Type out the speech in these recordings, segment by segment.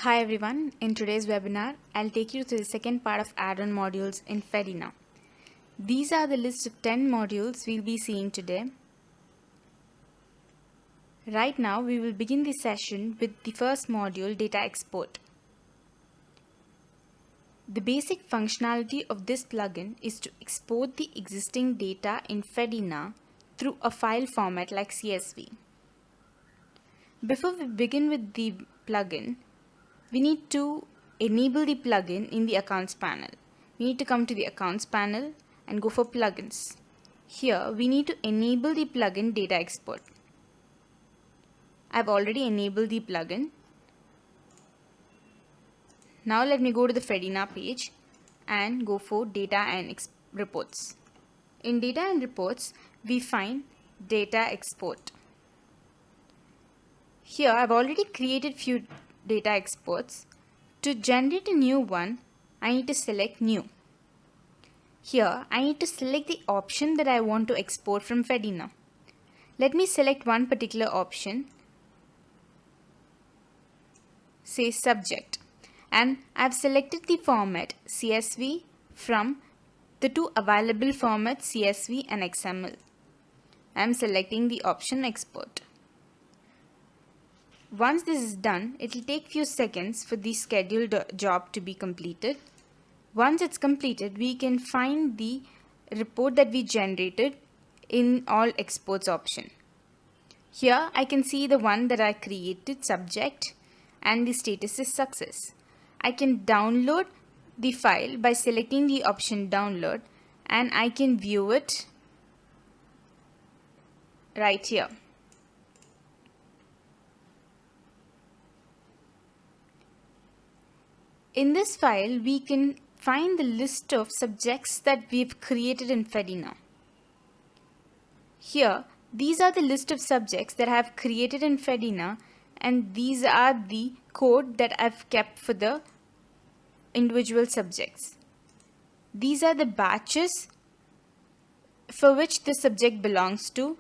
Hi everyone, in today's webinar, I'll take you through the second part of add-on modules in Fedena. These are the list of 10 modules we'll be seeing today. Right now, we will begin the session with the first module, Data Export. The basic functionality of this plugin is to export the existing data in Fedena through a file format like CSV. Before we begin with the plugin, we need to enable the plugin in the Accounts panel. We need to come to the Accounts panel and go for Plugins. Here, we need to enable the plugin Data Export. I've already enabled the plugin. Now let me go to the Fedena page and go for Data and Reports. In Data and Reports, we find Data Export. Here, I've already created few data exports. To generate a new one, I need to select New. Here, I need to select the option that I want to export from Fedena. Let me select one particular option, say Subject, and I've selected the format CSV from the two available formats CSV and XML. I'm selecting the option Export. Once this is done, it will take few seconds for the scheduled job to be completed. Once it's completed, we can find the report that we generated in all exports option. Here I can see the one that I created, subject, and the status is success. I can download the file by selecting the option download, and I can view it right here. In this file, we can find the list of subjects that we've created in Fedena. Here, these are the list of subjects that I have created in Fedena, and these are the code that I've kept for the individual subjects. These are the batches for which the subject belongs to,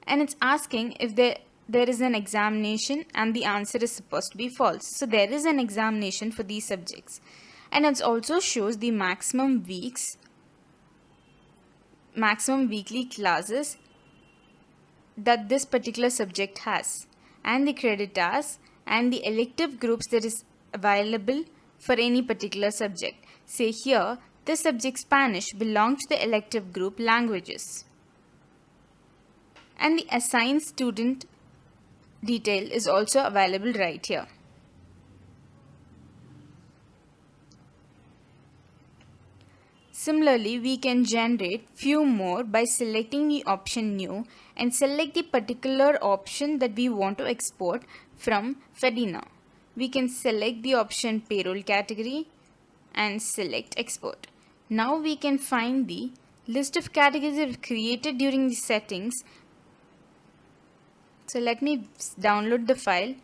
and it's asking if there is an examination, and the answer is supposed to be false. So there is an examination for these subjects, and it also shows the maximum weekly classes that this particular subject has, and the credit hours and the elective groups that is available for any particular subject. Say here, this subject Spanish belongs to the elective group Languages, and the assigned student detail is also available right here. Similarly, we can generate few more by selecting the option New and select the particular option that we want to export from Fedena. We can select the option Payroll category and select Export. Now we can find the list of categories that we've created during the settings. So let me download the file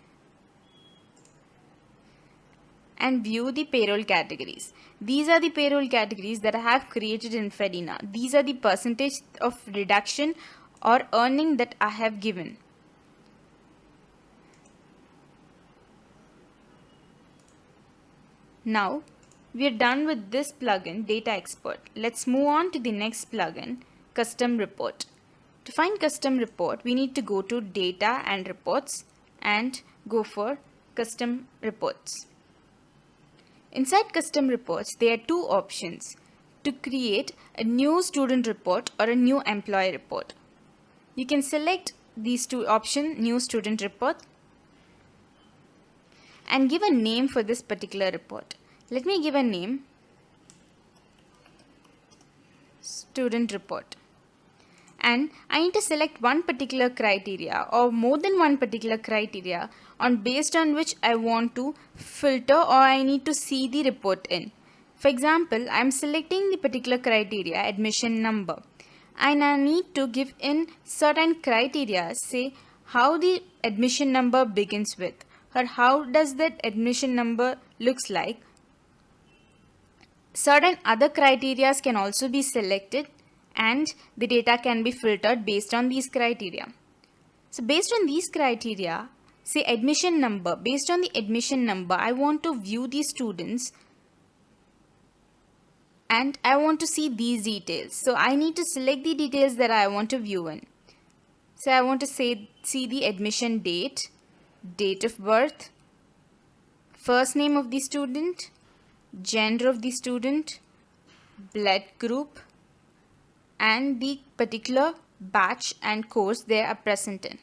and view the payroll categories. These are the payroll categories that I have created in Fedena. These are the percentage of reduction or earning that I have given. Now we are done with this plugin, Data Export. Let's move on to the next plugin, Custom Report. To find Custom Report, we need to go to Data and Reports and go for Custom Reports. Inside Custom Reports, there are two options to create a new student report or a new employee report. You can select these two options, New Student Report, and give a name for this particular report. Let me give a name, Student Report. And I need to select one particular criteria or more than one particular criteria based on which I want to filter or I need to see the report in. For example, I am selecting the particular criteria, admission number, and I need to give in certain criteria, say how the admission number begins with, or how does that admission number looks like. Certain other criteria can also be selected, and the data can be filtered based on these criteria. So based on these criteria, say admission number. Based on the admission number, I want to view the students and I want to see these details. So I need to select the details that I want to view in. So I want to see the admission date, date of birth, first name of the student, gender of the student, blood group, and the particular batch and course they are present in.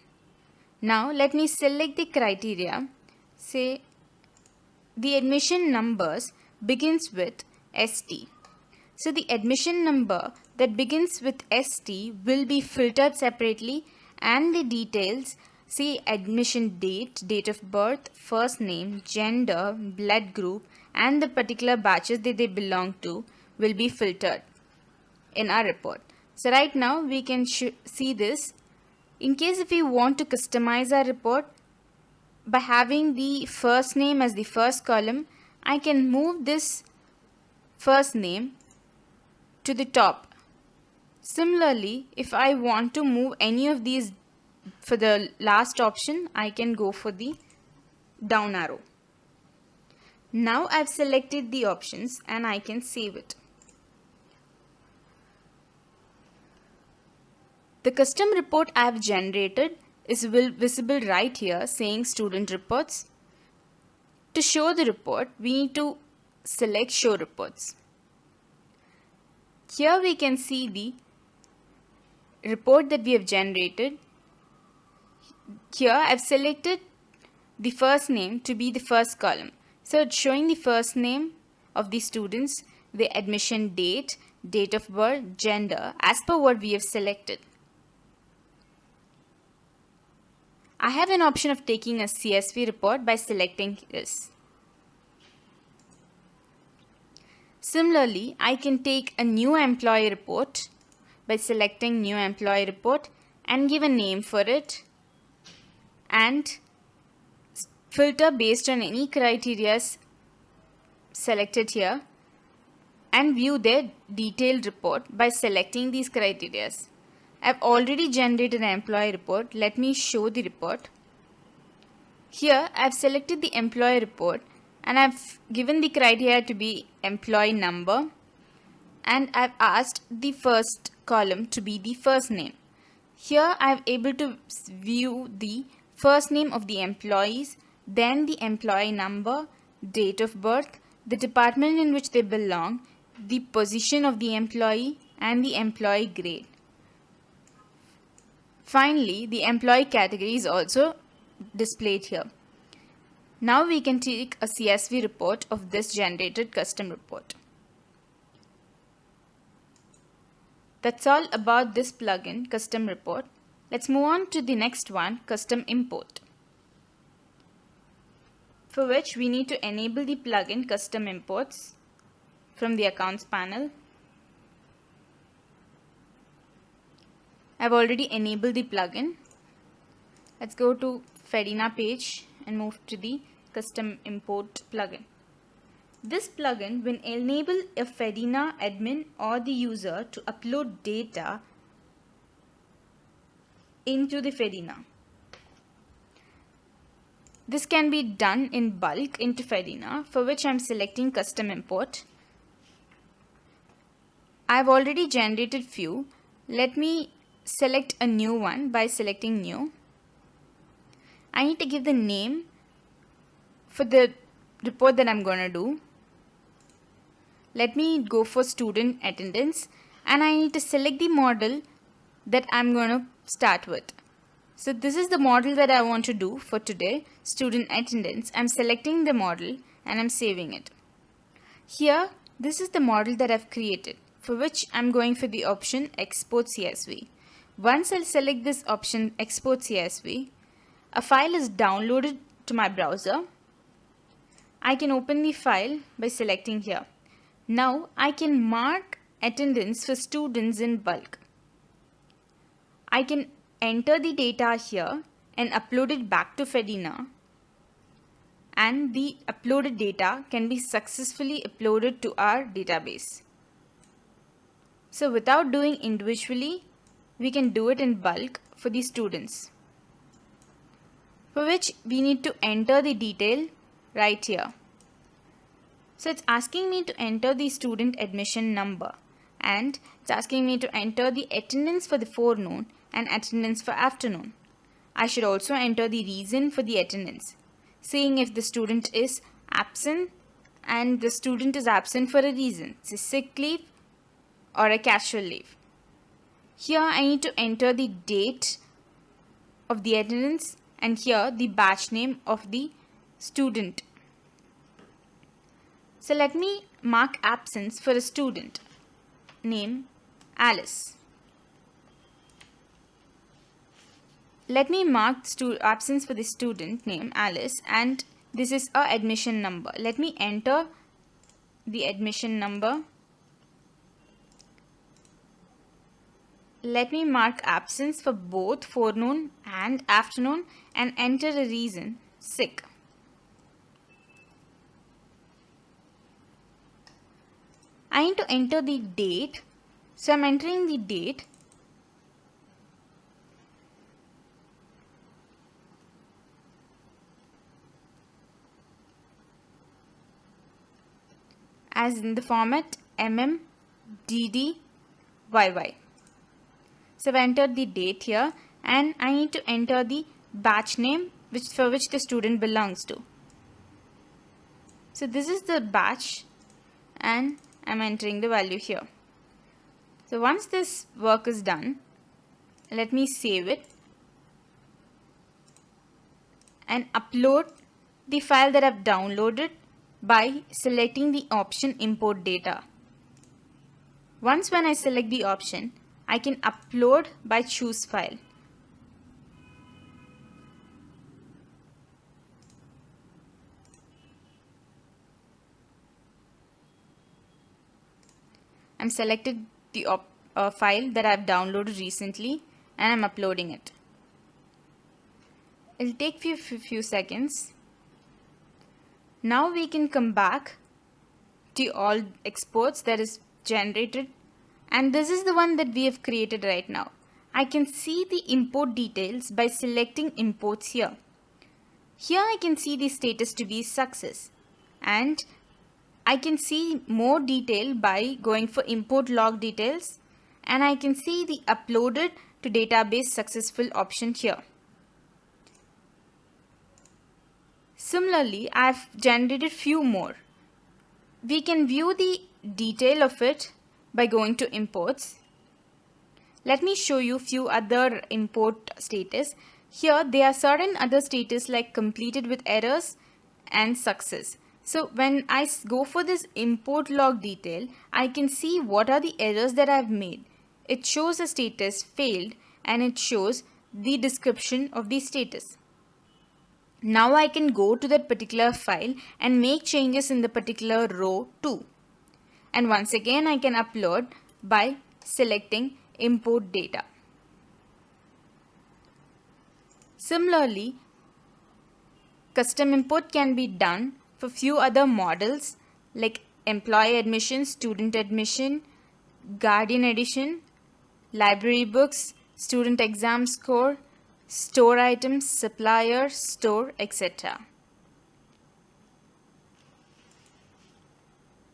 Now let me select the criteria. Say the admission numbers begins with ST. So the admission number that begins with ST will be filtered separately, and the details, say admission date, date of birth, first name, gender, blood group, and the particular batches that they belong to will be filtered in our report. So right now we can see this. In case if we want to customize our report by having the first name as the first column, I can move this first name to the top. Similarly, if I want to move any of these for the last option, I can go for the down arrow. Now I've selected the options and I can save it. The custom report I have generated is visible right here saying student reports. To show the report, we need to select show reports. Here we can see the report that we have generated. Here I've selected the first name to be the first column. So it's showing the first name of the students, the admission date, date of birth, gender as per what we have selected. I have an option of taking a CSV report by selecting this. Similarly, I can take a new employee report by selecting new employee report and give a name for it and filter based on any criteria selected here and view their detailed report by selecting these criteria. I've already generated an employee report. Let me show the report. Here I've selected the employee report and I've given the criteria to be employee number, and I've asked the first column to be the first name. Here I'm able to view the first name of the employees, then the employee number, date of birth, the department in which they belong, the position of the employee, and the employee grade. Finally, the employee category is also displayed here. Now we can take a CSV report of this generated custom report. That's all about this plugin, custom report. Let's move on to the next one, custom import. For which we need to enable the plugin custom imports from the accounts panel. I've already enabled the plugin. Let's go to Fedena page and move to the custom import plugin. This plugin will enable a Fedena admin or the user to upload data into the Fedena. This can be done in bulk into Fedena, for which I'm selecting custom import. I've already generated few. Let me select a new one by selecting new. I need to give the name for the report that I'm going to do. Let me go for student attendance, and I need to select the model that I'm going to start with. So this is the model that I want to do for today, student attendance. I'm selecting the model and I'm saving it. Here, this is the model that I've created, for which I'm going for the option export CSV. Once I'll select this option export CSV, a file is downloaded to my browser. I can open the file by selecting here. Now I can mark attendance for students in bulk. I can enter the data here and upload it back to Fedena, and the uploaded data can be successfully uploaded to our database. So without doing individually, we can do it in bulk for the students. for which we need to enter the detail right here. So it's asking me to enter the student admission number, and it's asking me to enter the attendance for the forenoon and attendance for afternoon. I should also enter the reason for the attendance, seeing if the student is absent, and the student is absent for a reason, say sick leave or a casual leave. Here I need to enter the date of the attendance and here the batch name of the student. So let me mark absence for a student name Alice. Let me mark absence for the student name Alice, and this is a admission number. Let me enter the admission number. Let me mark absence for both forenoon and afternoon and enter a reason, sick. I need to enter the date, so I'm entering the date. As in the format DDYY. So I've entered the date here, and I need to enter the batch name for which the student belongs to. So this is the batch, and I'm entering the value here. So once this work is done, let me save it and upload the file that I've downloaded by selecting the option import data. Once when I select the option, I can upload by choose file. I'm selected the file that I've downloaded recently and I'm uploading it. It'll take few seconds. Now we can come back to all exports that is generated, and this is the one that we have created right now. I can see the import details by selecting imports here. Here I can see the status to be success, and I can see more detail by going for import log details, and I can see the uploaded to database successful option here. Similarly, I have generated few more. We can view the detail of it by going to imports. Let me show you few other import status. Here there are certain other status like completed with errors and success. So when I go for this import log detail, I can see what are the errors that I've made. It shows a status failed and it shows the description of the status. Now I can go to that particular file and make changes in the particular row too. And once again I can upload by selecting import data. Similarly, custom import can be done for few other models like employee admission, student admission, guardian admission, library books, student exam score, store items, supplier, store, etc.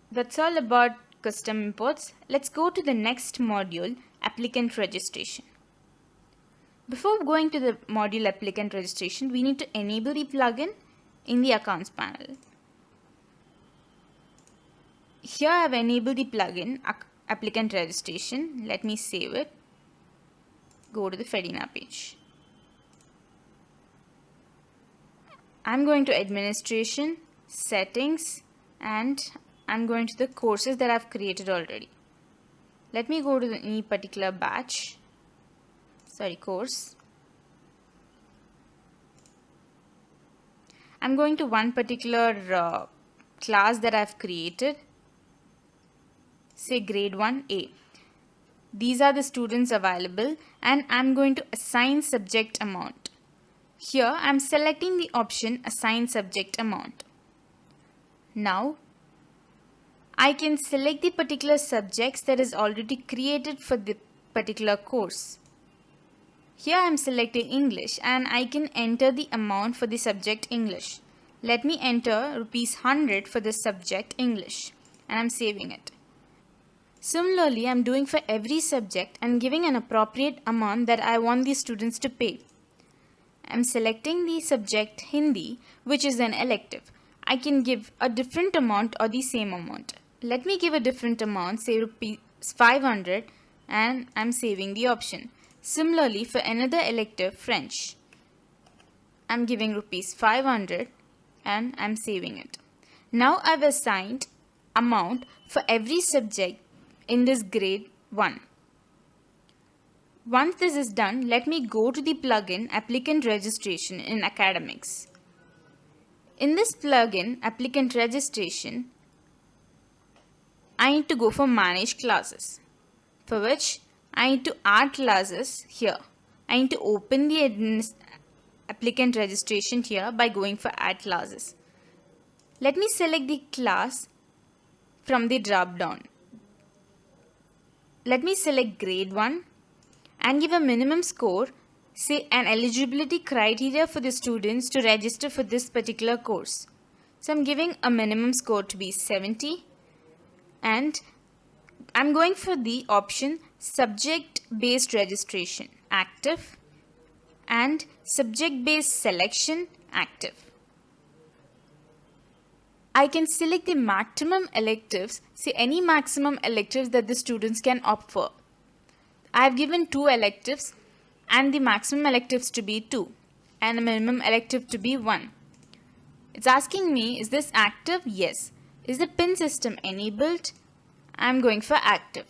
That's all about custom imports. Let's go to the next module, applicant registration. Before going to the module applicant registration, we need to enable the plugin in the accounts panel. Here I have enabled the plugin applicant registration. Let me save it. Go to the Fedena page. I'm going to administration, settings, and I'm going to the courses that I've created already. Let me go to any particular course. I'm going to one particular class that I've created, say grade 1A. These are the students available, and I'm going to assign subject amount. Here I'm selecting the option assign subject amount. Now I can select the particular subjects that is already created for the particular course. Here I am selecting English and I can enter the amount for the subject English. Let me enter rupees 100 for the subject English and I am saving it. Similarly, I am doing for every subject and giving an appropriate amount that I want the students to pay. I am selecting the subject Hindi, which is an elective. I can give a different amount or the same amount. Let me give a different amount, say rupees 500, and I am saving the option. Similarly, for another elective, French, I am giving rupees 500 and I am saving it. Now I have assigned amount for every subject in this grade 1. Once this is done, let me go to the plugin Applicant Registration in Academics. In this plugin, Applicant Registration, I need to go for Manage Classes, for which I need to add classes here. I need to open the Applicant Registration here by going for Add Classes. Let me select the class from the drop down. Let me select grade 1 and give a minimum score, say an eligibility criteria for the students to register for this particular course. So I'm giving a minimum score to be 70 and I'm going for the option subject based registration active and subject based selection active. I can select the maximum electives, say any maximum electives that the students can opt for. I have given 2 electives and the maximum electives to be 2 and the minimum elective to be 1. It's asking me, is this active? Yes. Is the PIN system enabled? I'm going for active.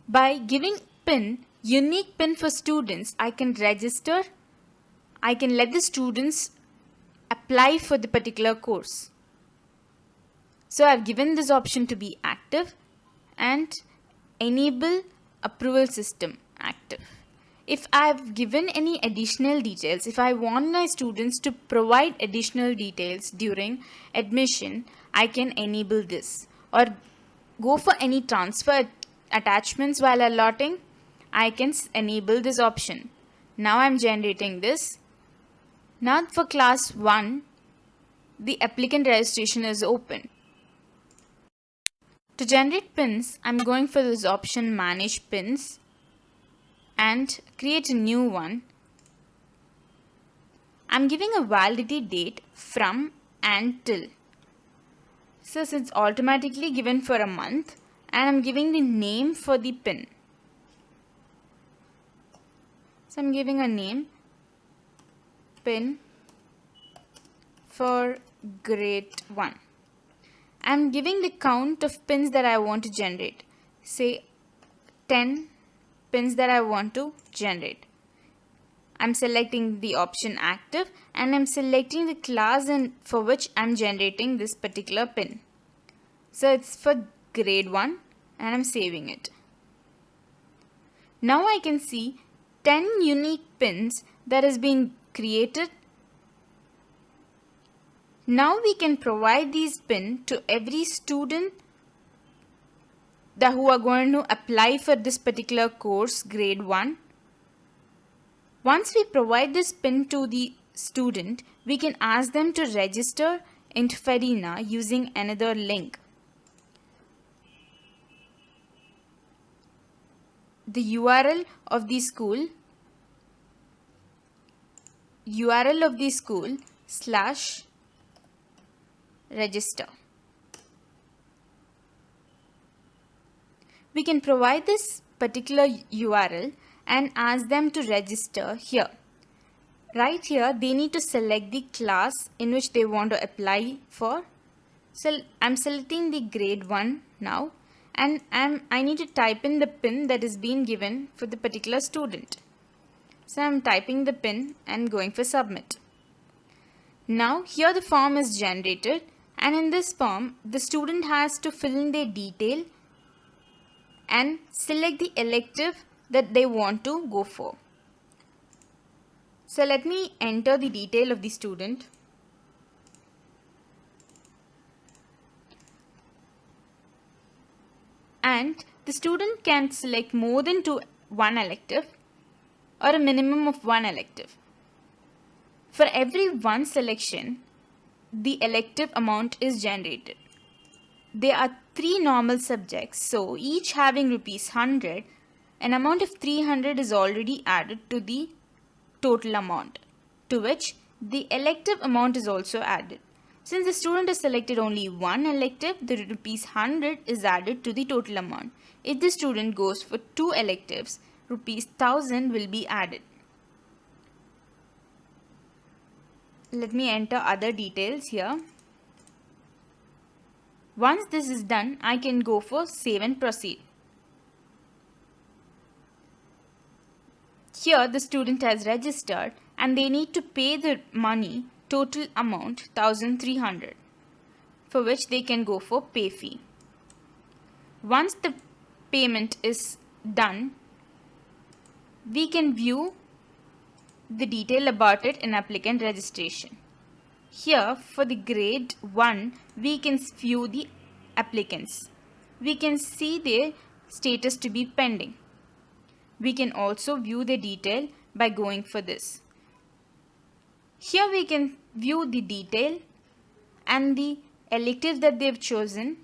By giving PIN, unique PIN for students, I can register. I can let the students apply for the particular course. So I've given this option to be active and enable approval system active. If I've given any additional details, if I want my students to provide additional details during admission, I can enable this, or go for any transfer attachments while allotting, I can enable this option. Now I'm generating this. Now for class 1, the applicant registration is open. To generate pins, I'm going for this option Manage Pins and create a new one. I'm giving a validity date from and till. So it's automatically given for a month and I'm giving the name for the pin. So I'm giving a name pin for grade 1. I'm giving the count of pins that I want to generate. Say 10 pins that I want to generate. I'm selecting the option active and I'm selecting the class for which I'm generating this particular pin. So it's for grade 1 and I'm saving it. Now I can see 10 unique pins that is being created. Now we can provide these pins to every student who are going to apply for this particular course, grade 1. Once we provide this pin to the student, we can ask them to register into Fedena using another link. The URL of the school /register. We can provide this particular URL and ask them to register here. Right here, they need to select the class in which they want to apply for. So I'm selecting the grade 1 now and I need to type in the PIN that is being given for the particular student. So I'm typing the PIN and going for submit. Now here the form is generated and in this form the student has to fill in their detail and select the elective that they want to go for. So let me enter the detail of the student. And the student can select more than one elective. or a minimum of one elective. For every one selection, the elective amount is generated. There are 3 normal subjects, so each having rupees 100, an amount of 300 is already added to the total amount, to which the elective amount is also added. Since the student has selected only one elective, the rupees 100 is added to the total amount. If the student goes for 2 electives, rupees 1000 will be added. Let me enter other details here. Once this is done, I can go for save and proceed. Here the student has registered and they need to pay the money, total amount 1300, for which they can go for pay fee. Once the payment is done, we can view the detail about it in applicant registration. Here for the grade 1, we can view the applicants. We can see their status to be pending. We can also view the detail by going for this. Here we can view the detail and the elective that they've chosen.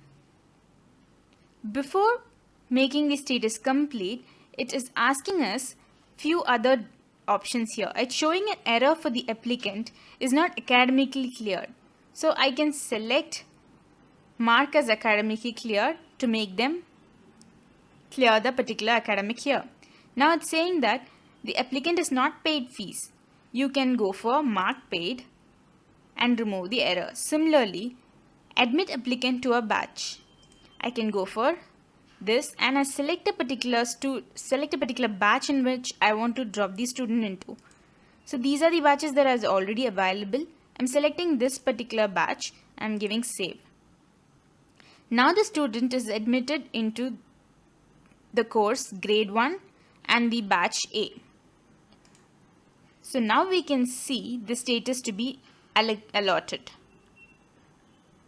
Before making the status complete, it is asking us few other options here. It's showing an error for the applicant is not academically cleared. So I can select mark as academically cleared to make them clear the particular academic year. Now it's saying that the applicant is not paid fees. You can go for mark paid and remove the error. Similarly, admit applicant to a batch. I can go for this and I select a particular batch in which I want to drop the student into. So these are the batches that are already available. I'm selecting this particular batch and giving save. Now the student is admitted into the course grade 1 and the batch A. So now we can see the status to be allotted.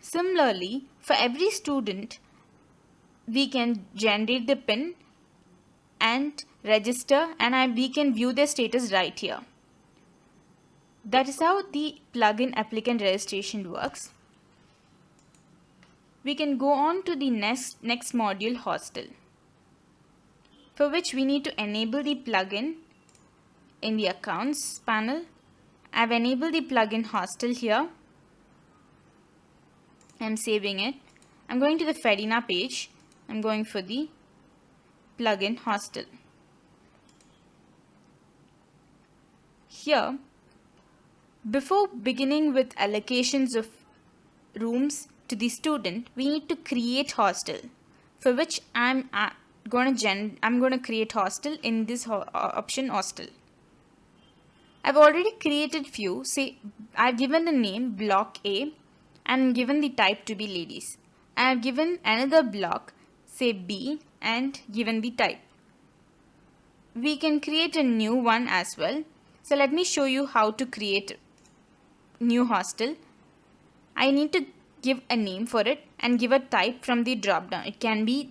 Similarly, for every student, we can generate the PIN and register and we can view their status right here. That is how the plugin applicant registration works. We can go on to the next module, Hostel, for which we need to enable the plugin in the accounts panel. I've enabled the plugin Hostel here. I'm saving it. I'm going to the Fedena page. I'm going for the plugin Hostel. Here, before beginning with allocations of rooms to the student, we need to create Hostel, for which I'm going to create Hostel in this option Hostel. I've already created few. Say I've given the name block A and given the type to be ladies. I have given another block, say B, and given the type. We can create a new one as well. So let me show you how to create new hostel. I need to give a name for it and give a type from the drop down. It can be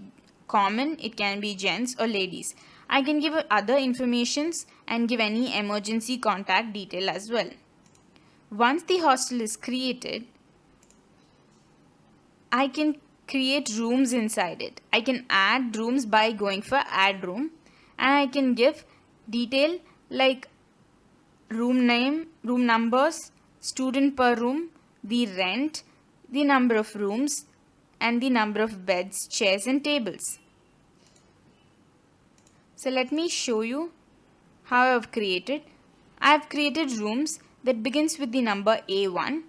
common, it can be gents or ladies. I can give other informations and give any emergency contact detail as well. Once the hostel is created, I can create rooms inside it. I can add rooms by going for add room, and I can give detail like room name, room numbers, student per room, the rent, the number of rooms, and the number of beds, chairs and tables. So let me show you how I have created. I have created rooms that begins with the number A1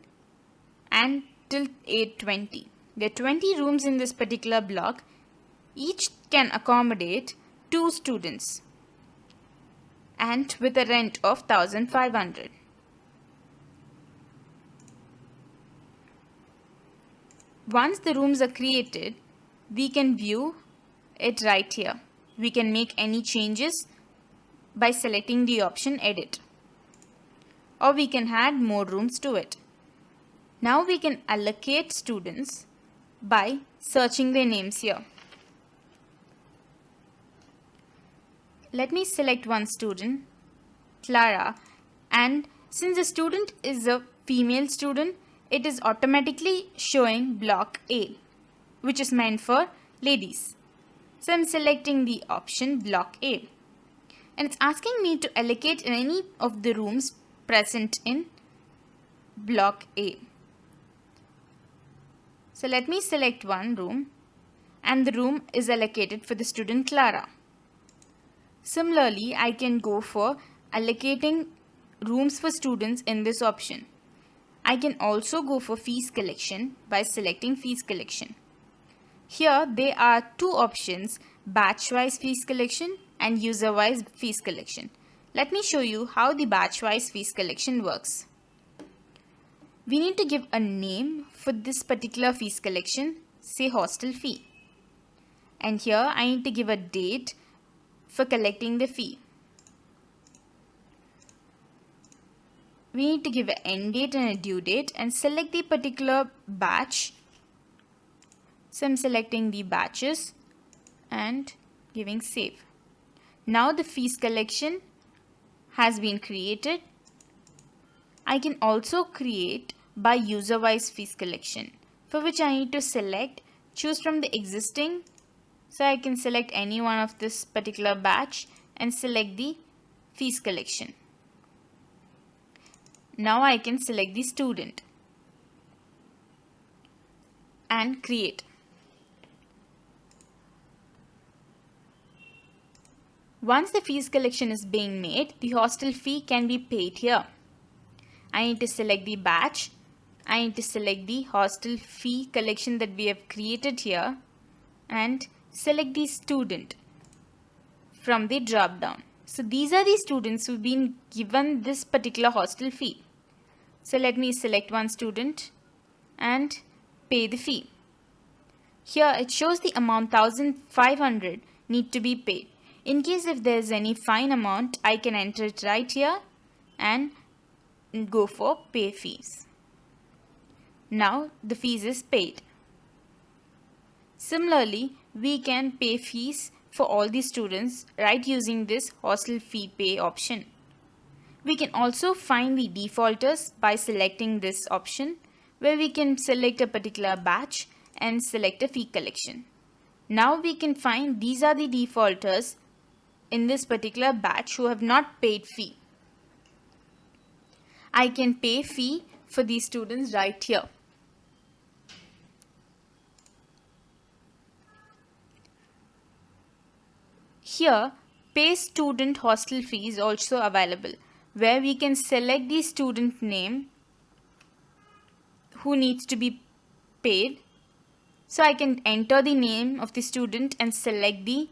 and till A20. There are 20 rooms in this particular block. Each can accommodate 2 students and with a rent of 1500. Once the rooms are created, we can view it right here. We can make any changes by selecting the option edit, or we can add more rooms to it. Now we can allocate students by searching their names here. Let me select one student Clara, and since the student is a female student, it is automatically showing block A, which is meant for ladies. So I'm selecting the option block A, and it's asking me to allocate any of the rooms present in block A. So let me select one room, and the room is allocated for the student Clara. Similarly, I can go for allocating rooms for students in this option. I can also go for fees collection by selecting fees collection. Here there are two options, batch-wise fees collection and user-wise fees collection. Let me show you how the batch-wise fees collection works. We need to give a name for this particular fees collection, say hostel fee. And here I need to give a date for collecting the fee. We need to give an end date and a due date and select the particular batch. So I'm selecting the batches and giving save. Now the fees collection has been created. I can also create by user-wise fees collection, for which I need to choose from the existing. So I can select any one of this particular batch and select the fees collection. Now I can select the student and create. Once the fees collection is being made, the hostel fee can be paid here. I need to select the batch. I need to select the hostel fee collection that we have created here and select the student from the drop down. So these are the students who've been given this particular hostel fee. So let me select one student and pay the fee. Here it shows the amount 1500 need to be paid. In case if there is any fine amount, I can enter it right here and go for pay fees. Now the fees is paid. Similarly, we can pay fees for all the students right using this hostel fee pay option. We can also find the defaulters by selecting this option, where we can select a particular batch and select a fee collection. Now we can find these are the defaulters in this particular batch who have not paid fee. I can pay fee for these students right here. Here, pay student hostel fee is also available, where we can select the student name who needs to be paid. So I can enter the name of the student and select the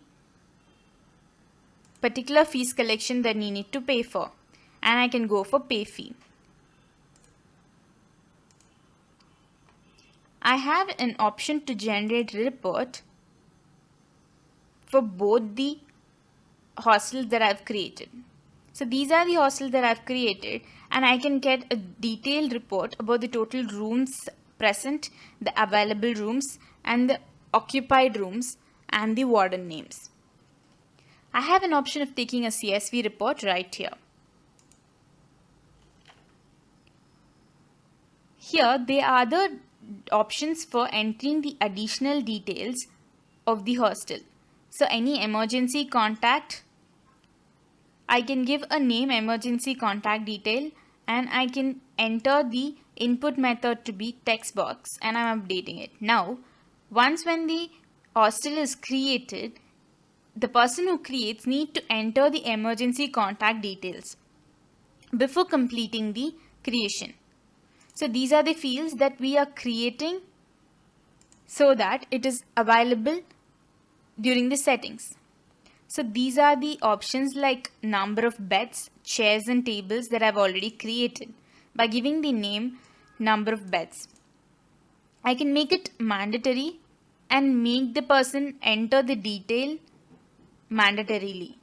particular fees collection that we need to pay for, and I can go for pay fee. I have an option to generate report for both the hostels that I've created. So these are the hostels that I've created, and I can get a detailed report about the total rooms present, the available rooms and the occupied rooms and the warden names. I have an option of taking a CSV report right here. Here there are other options for entering the additional details of the hostel. So any emergency contact, I can give a name emergency contact detail, and I can enter the input method to be text box, and I'm updating it. Now, once when the hostel is created, the person who creates need to enter the emergency contact details before completing the creation. So these are the fields that we are creating so that it is available during the settings. So these are the options like number of beds, chairs and tables that I've already created by giving the name number of beds. I can make it mandatory and make the person enter the detail mandatorily.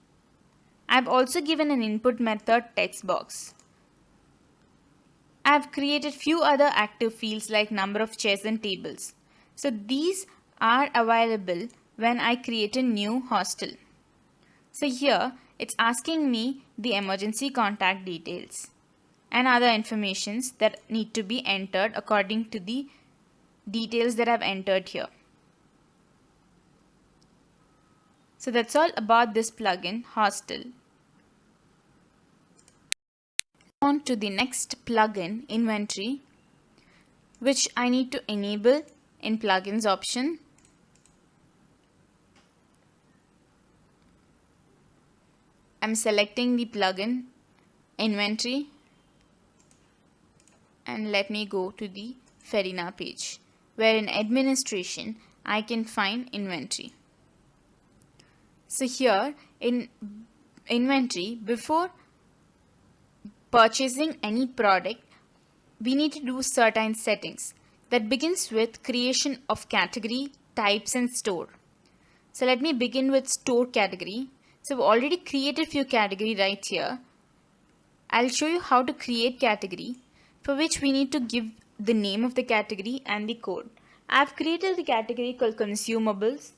I've also given an input method text box. I've created few other active fields like number of chairs and tables. So these are available when I create a new hostel. So here it's asking me the emergency contact details and other informations that need to be entered according to the details that I've entered here. So that's all about this plugin, Hostel. On to the next plugin, Inventory, which I need to enable in plugins option. I'm selecting the plugin Inventory and let me go to the Fedena page, where in administration I can find inventory. So here in inventory, before purchasing any product, we need to do certain settings that begins with creation of category, types and store. So let me begin with store category. So I've already created few category right here. I'll show you how to create category, for which we need to give the name of the category and the code. I've created the category called consumables.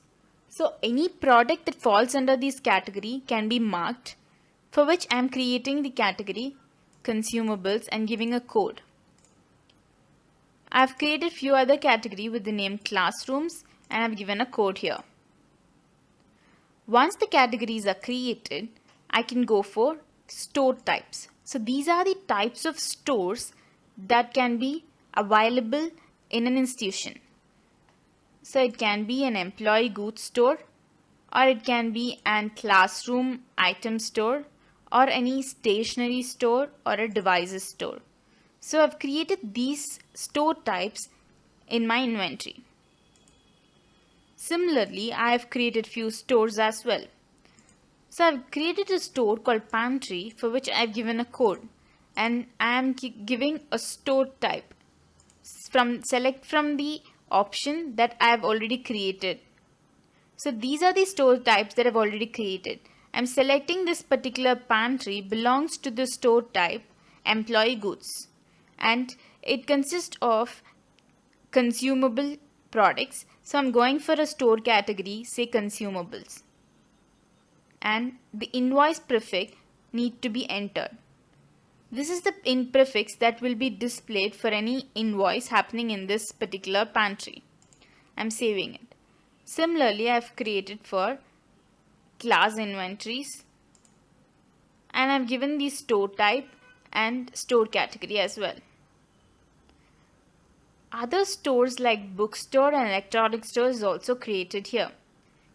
So any product that falls under this category can be marked, for which I'm creating the category consumables and giving a code. I've created few other category with the name classrooms and I've given a code here. Once the categories are created, I can go for store types. So these are the types of stores that can be available in an institution. So it can be an employee goods store, or it can be an classroom item store, or any stationery store or a devices store. So I've created these store types in my inventory. Similarly, I have created few stores as well. So I've created a store called pantry, for which I've given a code, and I am giving a store type. Select from the option that I have already created. So these are the store types that I've already created. I'm selecting this particular pantry belongs to the store type employee goods, and it consists of consumable products. So I'm going for a store category, say consumables, and the invoice prefix need to be entered. This is the prefix that will be displayed for any invoice happening in this particular pantry. I'm saving it. Similarly, I've created for class inventories, and I've given the store type and store category as well. Other stores like bookstore and electronic stores is also created here.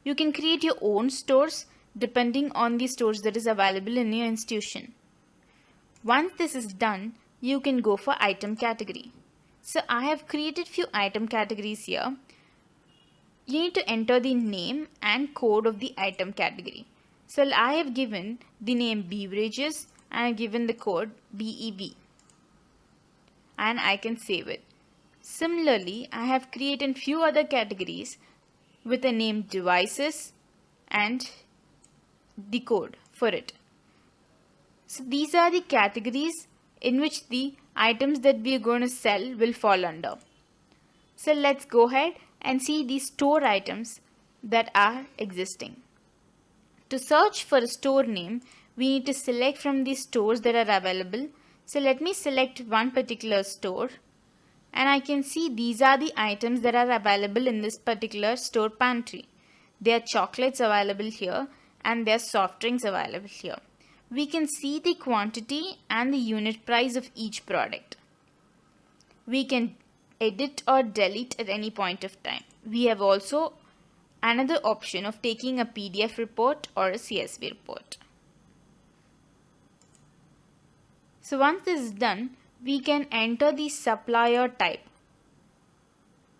You can create your own stores depending on the stores that is available in your institution. Once this is done, you can go for item category. So I have created few item categories here. You need to enter the name and code of the item category. So I have given the name beverages and I have given the code BEV, and I can save it. Similarly, I have created few other categories with the name devices and the code for it. So these are the categories in which the items that we are going to sell will fall under. So let's go ahead and see the store items that are existing. To search for a store name, we need to select from the stores that are available. So let me select one particular store, and I can see these are the items that are available in this particular store pantry. There are chocolates available here and there are soft drinks available here. We can see the quantity and the unit price of each product. We can edit or delete at any point of time. We have also another option of taking a PDF report or a CSV report. So once this is done, we can enter the supplier type.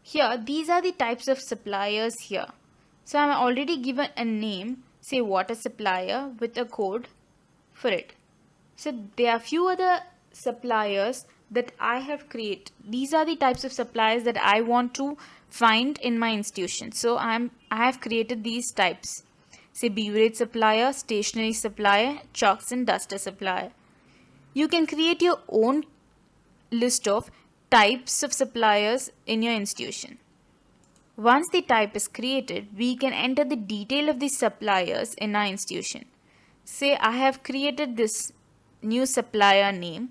Here, these are the types of suppliers here. So I'm already given a name, say water supplier, with a code for it. So there are few other suppliers that I have created. These are the types of suppliers that I want to find in my institution. So I have created these types. Say beverage supplier, stationery supplier, chalks and duster supplier. You can create your own list of types of suppliers in your institution. Once the type is created, we can enter the detail of the suppliers in our institution. say I have created this new supplier name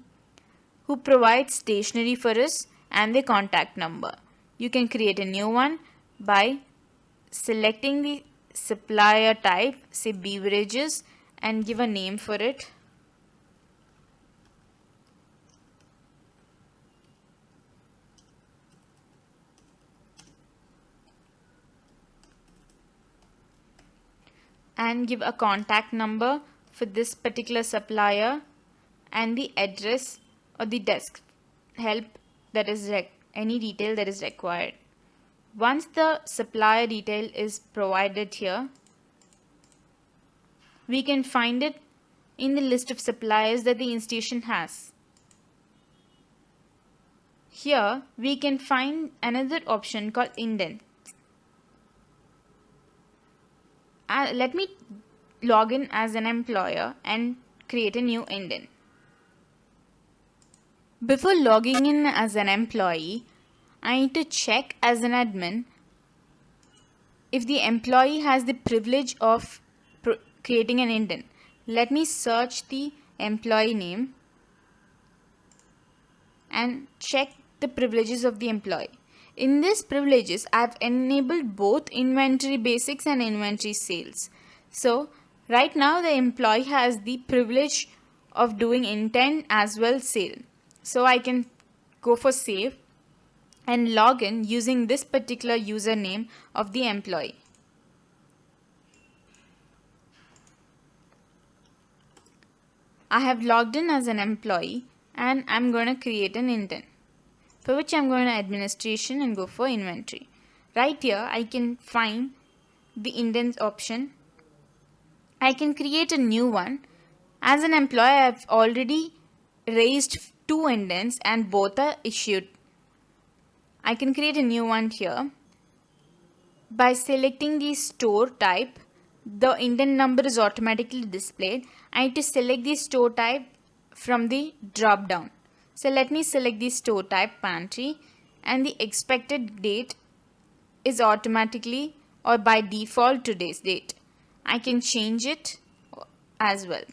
who provides stationery for us and the contact number. You can create a new one by selecting the supplier type, say beverages, and give a name for it. And give a contact number for this particular supplier and the address or the desk help that is any detail that is required. Once the supplier detail is provided here, we can find it in the list of suppliers that the institution has. Here we can find another option called indent. Let me log in as an employer and create a new indent. Before logging in as an employee, I need to check as an admin if the employee has the privilege of creating an indent. Let me search the employee name and check the privileges of the employee. In this privileges, I have enabled both inventory basics and inventory sales. So right now the employee has the privilege of doing intent as well sale. So I can go for save and log in using this particular username of the employee. I have logged in as an employee and I'm going to create an indent, for which I'm going to administration and go for inventory. Right here I can find the indent option. I can create a new one. As an employee, I have already raised 2 indents and both are issued. I can create a new one here. By selecting the store type, the indent number is automatically displayed. I need to select the store type from the drop down. So let me select the store type pantry, and the expected date is automatically or by default today's date. I can change it as well.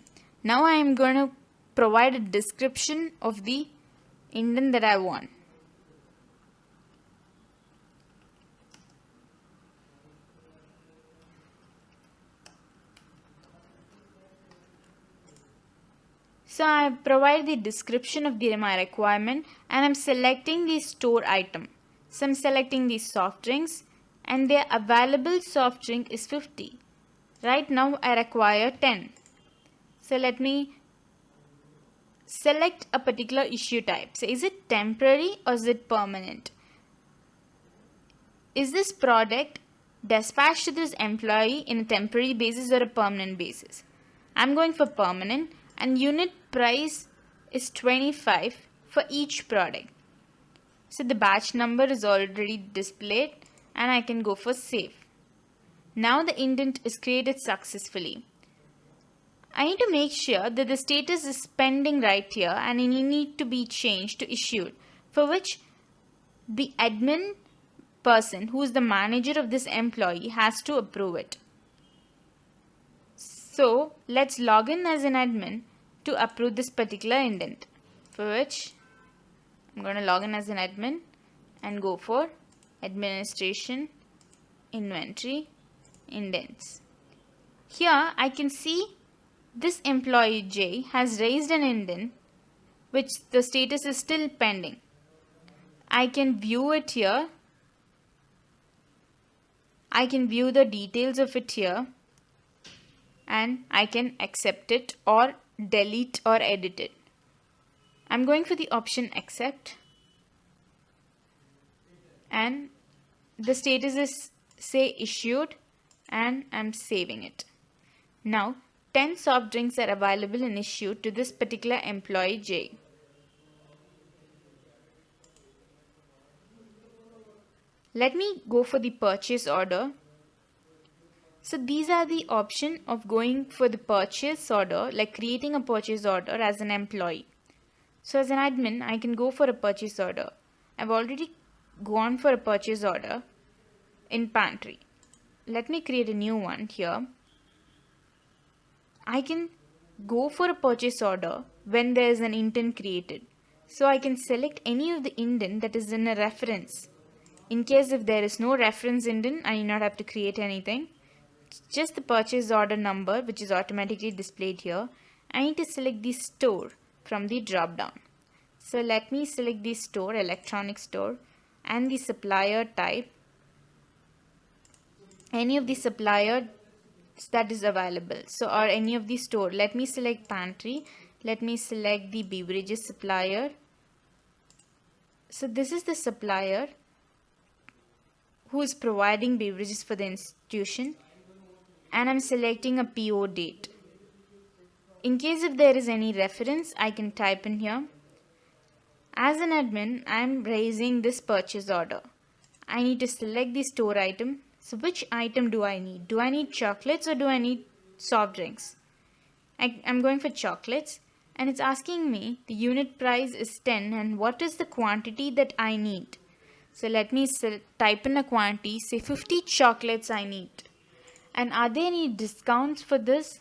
Now I am going to provide a description of the indent that I want. So I provide the description of my requirement and I'm selecting the store item. So I'm selecting the soft drinks and their available soft drink is 50. Right now I require 10. So let me select a particular issue type. So is it temporary or is it permanent? Is this product dispatched to this employee in a temporary basis or a permanent basis? I'm going for permanent and unit price is 25 for each product. So the batch number is already displayed and I can go for save. Now the indent is created successfully. I need to make sure that the status is pending right here and it need to be changed to issued, for which the admin person who is the manager of this employee has to approve it. So let's log in as an admin to approve this particular indent, for which I'm going to log in as an admin and go for administration, inventory, indents. Here I can see this employee J has raised an indent which the status is still pending. I can view it here. I can view the details of it here and I can accept it or delete or edit it. I'm going for the option accept and the status is say issued and I'm saving it. Now 10 soft drinks are available and issued to this particular employee J. Let me go for the purchase order. So these are the option of going for the purchase order, like creating a purchase order as an employee. So as an admin, I can go for a purchase order. I've already gone for a purchase order in pantry. Let me create a new one here. I can go for a purchase order when there is an indent created. So I can select any of the indent that is in a reference. In case if there is no reference indent, I need not have to create anything. Just the purchase order number, which is automatically displayed here. I need to select the store from the drop down. So let me select the store, electronic store, and the supplier type, any of the supplier that is available. So or any of the store. Let me select pantry. Let me select the beverages supplier. So this is the supplier who is providing beverages for the institution, and I'm selecting a PO date. In case if there is any reference, I can type in here. As an admin, I'm raising this purchase order. I need to select the store item. So which item do I need? Do I need chocolates or do I need soft drinks? I'm going for chocolates, and it's asking me the unit price is 10 and what is the quantity that I need. So let me type in a quantity, say 50 chocolates I need. And are there any discounts for this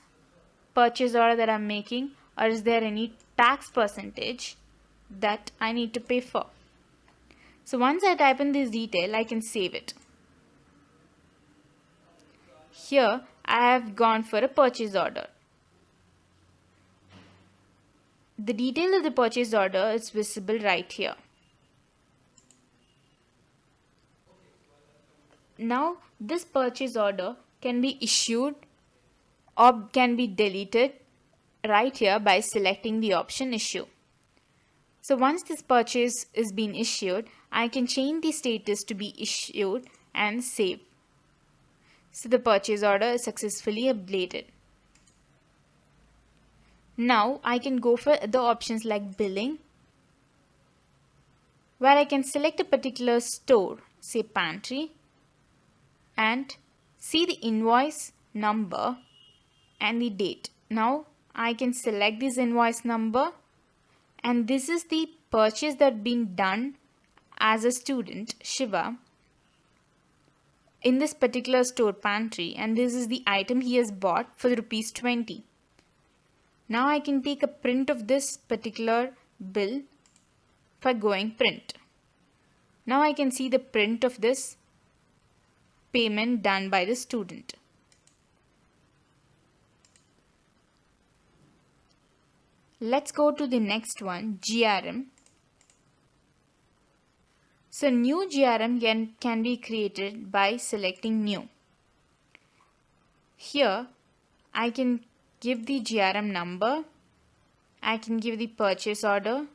purchase order that I'm making, or is there any tax percentage that I need to pay for? So once I type in this detail, I can save it. Here I have gone for a purchase order. The detail of the purchase order is visible right here. Now this purchase order can be issued or can be deleted right here by selecting the option issue. So once this purchase is being issued, I can change the status to be issued and save. So the purchase order is successfully updated. Now I can go for the options like billing, where I can select a particular store, say pantry, and see the invoice number and the date. Now I can select this invoice number, and this is the purchase that been done as a student, Shiva, in this particular store pantry, and this is the item he has bought for rupees 20. Now I can take a print of this particular bill by going print. Now I can see the print of this payment done by the student. Let's go to the next one, GRM. So new GRM can be created by selecting new. Here I can give the GRM number, I can give the purchase order,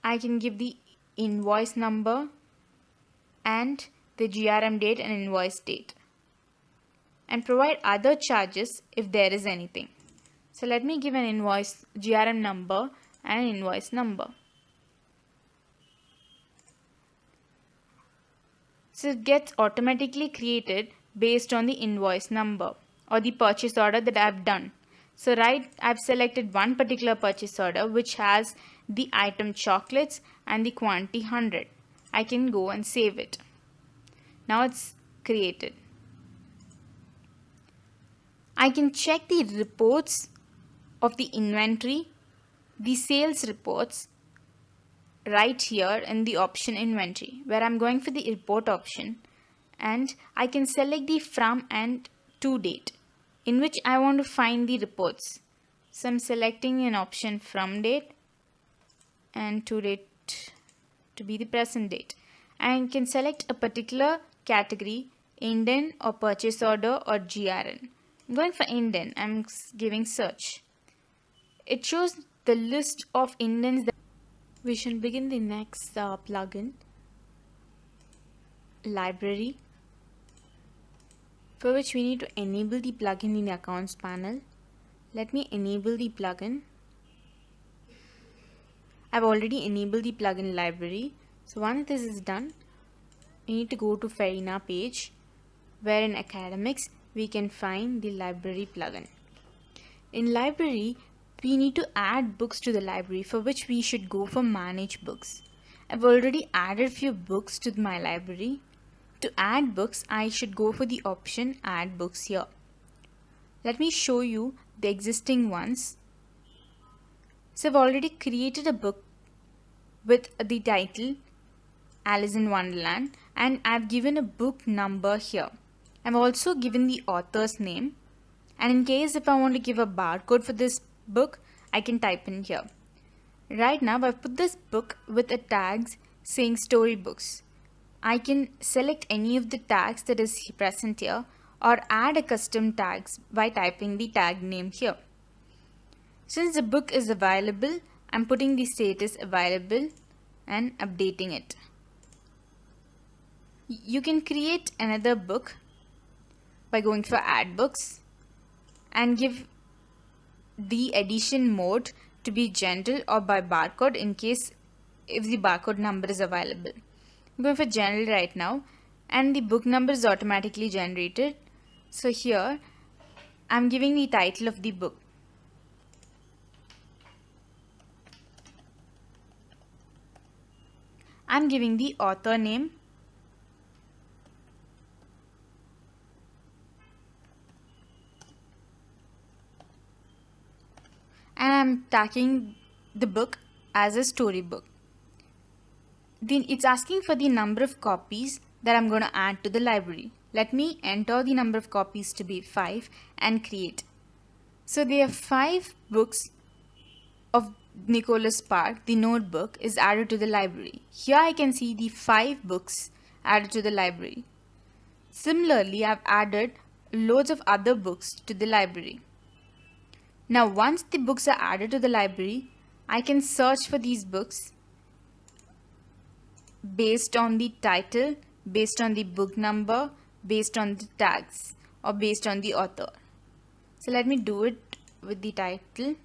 I can give the invoice number and the GRM date and invoice date, and provide other charges if there is anything. So let me give an invoice GRM number and an invoice number. So it gets automatically created based on the invoice number or the purchase order that I've done. So I've selected one particular purchase order which has the item chocolates and the quantity 100. I can go and save it. Now it's created. I can check the reports of the inventory, the sales reports right here in the option inventory, where I'm going for the report option, and I can select the from and to date in which I want to find the reports. So I'm selecting an option from date and to date to be the present date. I can select a particular category, indent or purchase order or GRN. I'm going for indent. I'm giving search. It shows the list of indents that we shall begin the next plugin, library, for which we need to enable the plugin in the accounts panel. Let me enable the plugin. I've already enabled the plugin library. So once this is done, we need to go to Fedena page, where in academics we can find the library plugin. In library, we need to add books to the library, for which we should go for manage books. I've already added few books to my library. To add books, I should go for the option add books here. Let me show you the existing ones. So I've already created a book with the title Alice in Wonderland, and I've given a book number here. I've also given the author's name, and in case if I want to give a barcode for this book, I can type in here. Right now I've put this book with a tags saying storybooks. I can select any of the tags that is present here or add a custom tags by typing the tag name here. Since the book is available, I'm putting the status available and updating it. You can create another book by going for add books and give the edition mode to be general or by barcode in case if the barcode number is available. I'm going for general right now, and the book number is automatically generated. So here I'm giving the title of the book. I'm giving the author name, and I'm tagging the book as a storybook. Then it's asking for the number of copies that I'm going to add to the library. Let me enter the number of copies to be 5 and create. So there are 5 books of Nicholas Spark, the notebook, is added to the library. Here I can see the 5 books added to the library. Similarly, I've added loads of other books to the library. Now once the books are added to the library, I can search for these books based on the title, based on the book number, based on the tags, or based on the author. So let me do it with the title.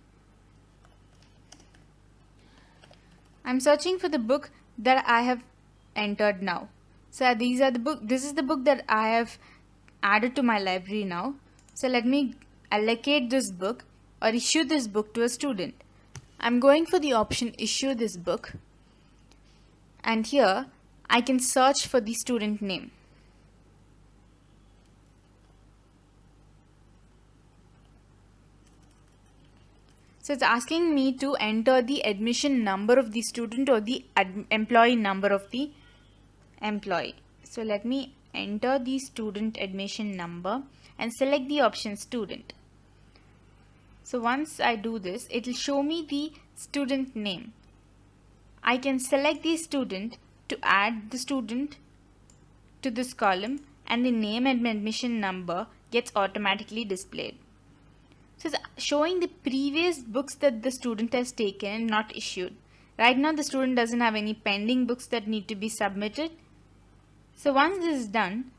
I'm searching for the book that I have entered now. So these are the book. This is the book that I have added to my library now. So let me allocate this book or issue this book to a student. I'm going for the option issue this book, and here I can search for the student name. So it's asking me to enter the admission number of the student or the employee number of the employee. So let me enter the student admission number and select the option student. So once I do this, it will show me the student name. I can select the student to add the student to this column, and the name and admission number gets automatically displayed. So it's showing the previous books that the student has taken and not issued. Right now the student doesn't have any pending books that need to be submitted. So once this is done,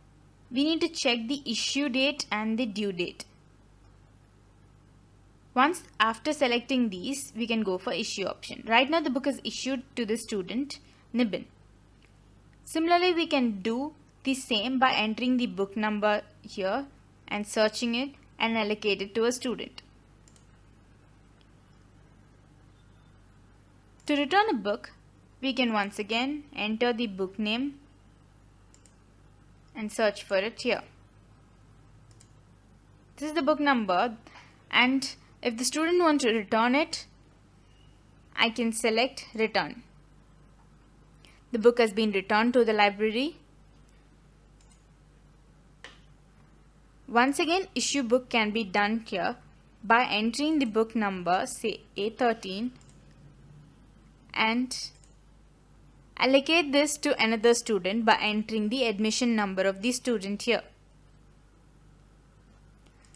we need to check the issue date and the due date. Once after selecting these, we can go for issue option. Right now the book is issued to the student Nibin. Similarly, we can do the same by entering the book number here and searching it and allocate it to a student. To return a book, we can once again enter the book name and search for it here. This is the book number, and if the student wants to return it, I can select return. The book has been returned to the library. Once again, issue book can be done here by entering the book number, say A13, and allocate this to another student by entering the admission number of the student here.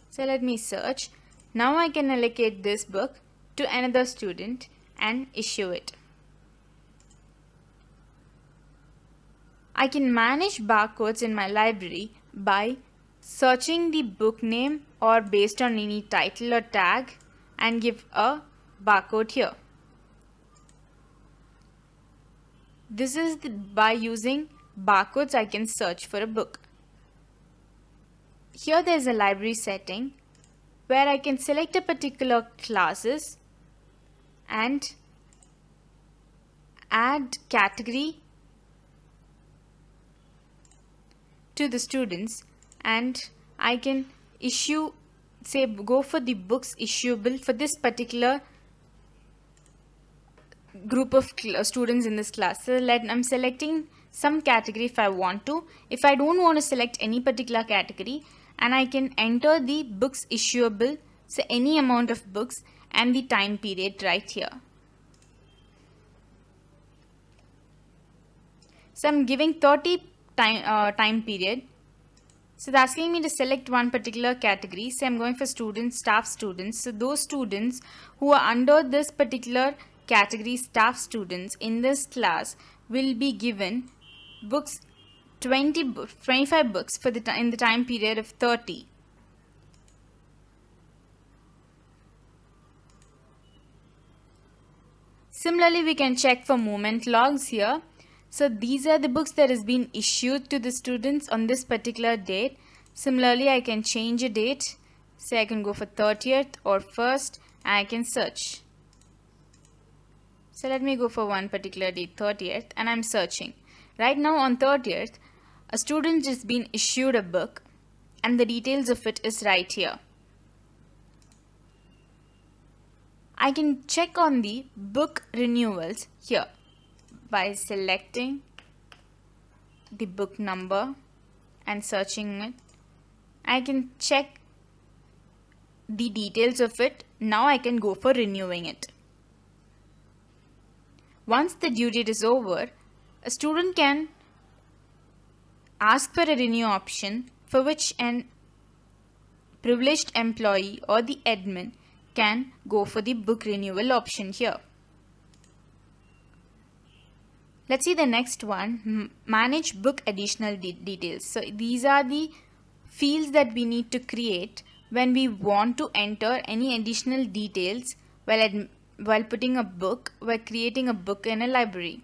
So let me search. Now I can allocate this book to another student and issue it. I can manage barcodes in my library by searching the book name or based on any title or tag and give a barcode here. This is by using barcodes I can search for a book. Here there is a library setting where I can select a particular classes and add category to the students, and I can issue say go for the books issuable for this particular group of students in this class. So I'm selecting some category if I want to. If I don't want to select any particular category, and I can enter the books issuable, so any amount of books and the time period right here. So I'm giving 30 time period. So it's asking me to select one particular category. So I'm going for students, staff students. So those students who are under this particular category, staff students in this class, will be given books 25 books for in the time period of 30. Similarly, we can check for movement logs here. So these are the books that has been issued to the students on this particular date. Similarly, I can change a date. Say I can go for 30th or 1st, and I can search. So let me go for one particular date, 30th, and I'm searching. Right now on 30th, a student has been issued a book, and the details of it is right here. I can check on the book renewals here by selecting the book number and searching it. I can check the details of it. Now I can go for renewing it. Once the due date is over, a student can ask for a renew option, for which an privileged employee or the admin can go for the book renewal option here. Let's see the next one, manage book additional details. So these are the fields that we need to create when we want to enter any additional details while putting a book, while creating a book in a library.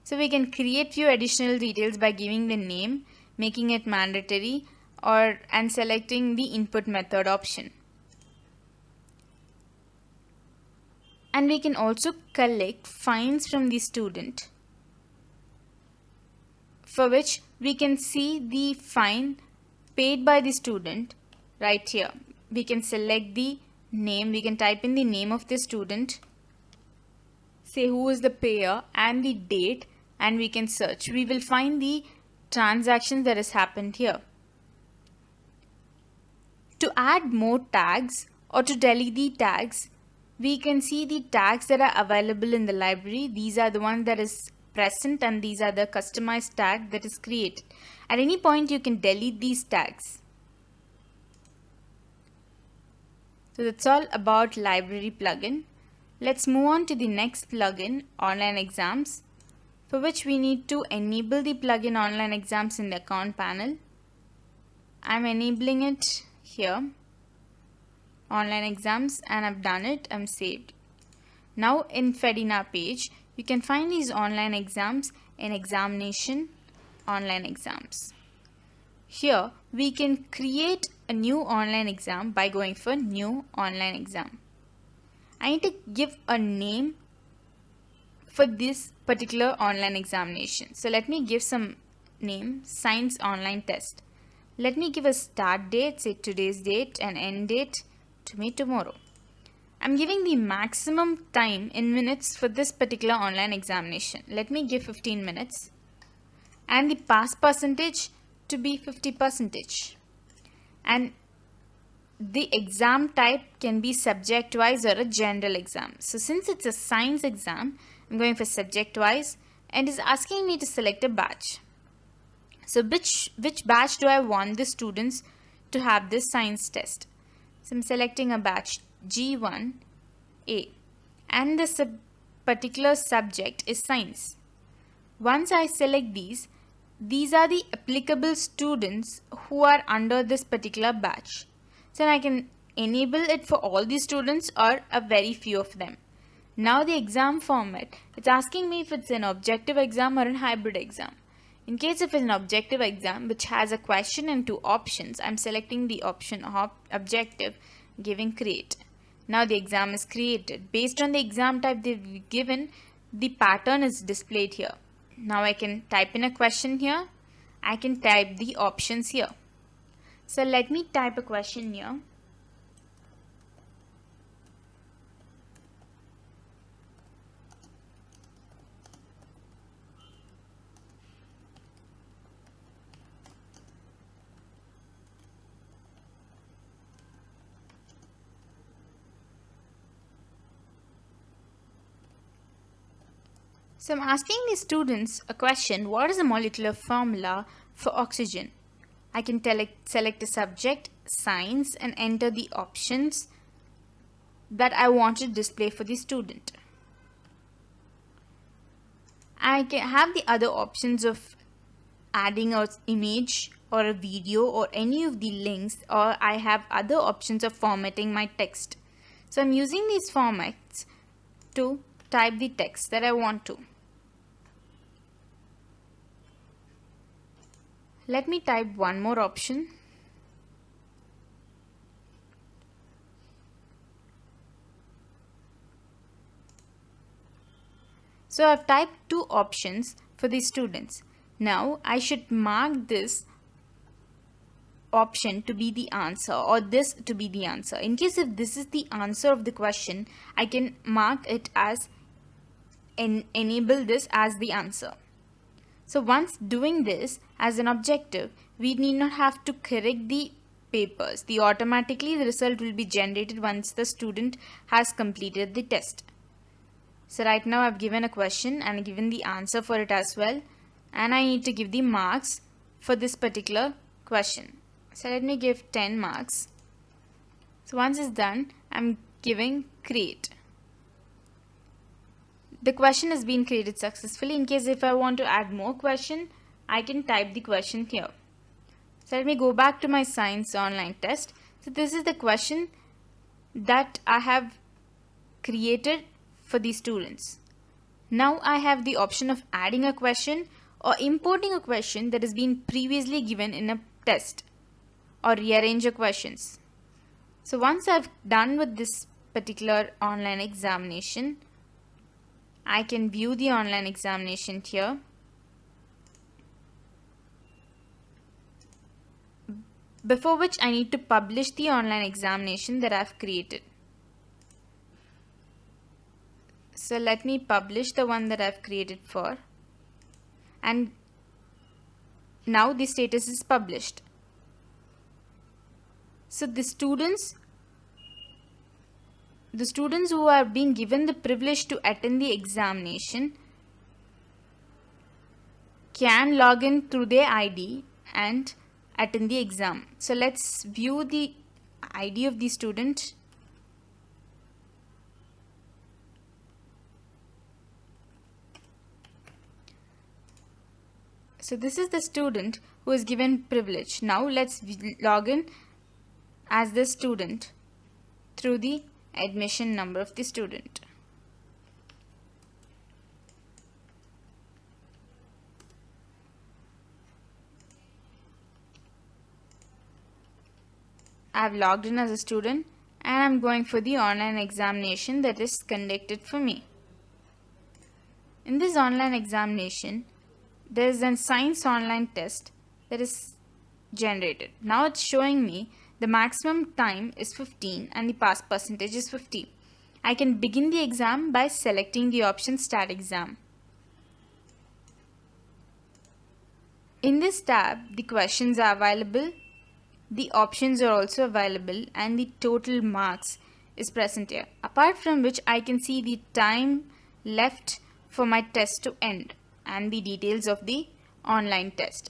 So we can create few additional details by giving the name, making it mandatory, and selecting the input method option. And we can also collect fines from the student, for which we can see the fine paid by the student right here. We can select the name, we can type in the name of the student, say who is the payer and the date, and we can search. We will find the transaction that has happened here. To add more tags or to delete the tags, we can see the tags that are available in the library. These are the ones that is present, and these are the customized tag that is created. At any point you can delete these tags. So that's all about library plugin. Let's move on to the next plugin, online exams, for which we need to enable the plugin online exams in the account panel. I'm enabling it here, online exams, and I've done it. I'm saved. Now in Fedena page, you can find these online exams in examination, online exams. Here we can create a new online exam by going for new online exam. I need to give a name for this particular online examination. So let me give some name, science online test. Let me give a start date, say today's date, and end date to me tomorrow. I'm giving the maximum time in minutes for this particular online examination. Let me give 15 minutes, and the pass percentage to be 50%. And the exam type can be subject wise or a general exam. So since it's a science exam, I'm going for subject wise, and is asking me to select a batch. So which batch do I want the students to have this science test? So I'm selecting a batch G1A, and the particular subject is science. Once I select these are the applicable students who are under this particular batch. So I can enable it for all the students or a very few of them. Now the exam format, it's asking me if it's an objective exam or a hybrid exam. In case of an objective exam which has a question and 2 options, I'm selecting the option objective, giving create. Now the exam is created. Based on the exam type they've given, the pattern is displayed here. Now I can type in a question here. I can type the options here. So let me type a question here. So I'm asking the students a question: what is the molecular formula for oxygen? I can select a subject, science, and enter the options that I want to display for the student. I can have the other options of adding an image or a video or any of the links, or I have other options of formatting my text. So I'm using these formats to type the text that I want to. Let me type one more option. So I've typed two options for the students. Now I should mark this option to be the answer or this to be the answer. In case if this is the answer of the question, I can mark it as enable this as the answer. So once doing this as an objective, we need not have to correct the papers. Automatically the result will be generated once the student has completed the test. So right now I've given a question and given the answer for it as well, and I need to give the marks for this particular question. So let me give 10 marks. So once it's done, I'm giving create. The question has been created successfully. In case if I want to add more question, I can type the question here. So let me go back to my science online test. So this is the question that I have created for the students. Now I have the option of adding a question or importing a question that has been previously given in a test, or rearrange your questions. So once I've done with this particular online examination, I can view the online examination here. Before which I need to publish the online examination that I've created. So let me publish the one that I've created for, and now the status is published. So the students who are being given the privilege to attend the examination can log in through their ID and attend the exam. So let's view the ID of the student. So this is the student who is given privilege. Now let's log in as the student through the admission number of the student. I've logged in as a student and I'm going for the online examination that is conducted for me. In this online examination, there is a science online test that is generated. Now it's showing me the maximum time is 15 and the pass percentage is 50. I can begin the exam by selecting the option Start Exam. In this tab, the questions are available, the options are also available, and the total marks is present here. Apart from which, I can see the time left for my test to end and the details of the online test.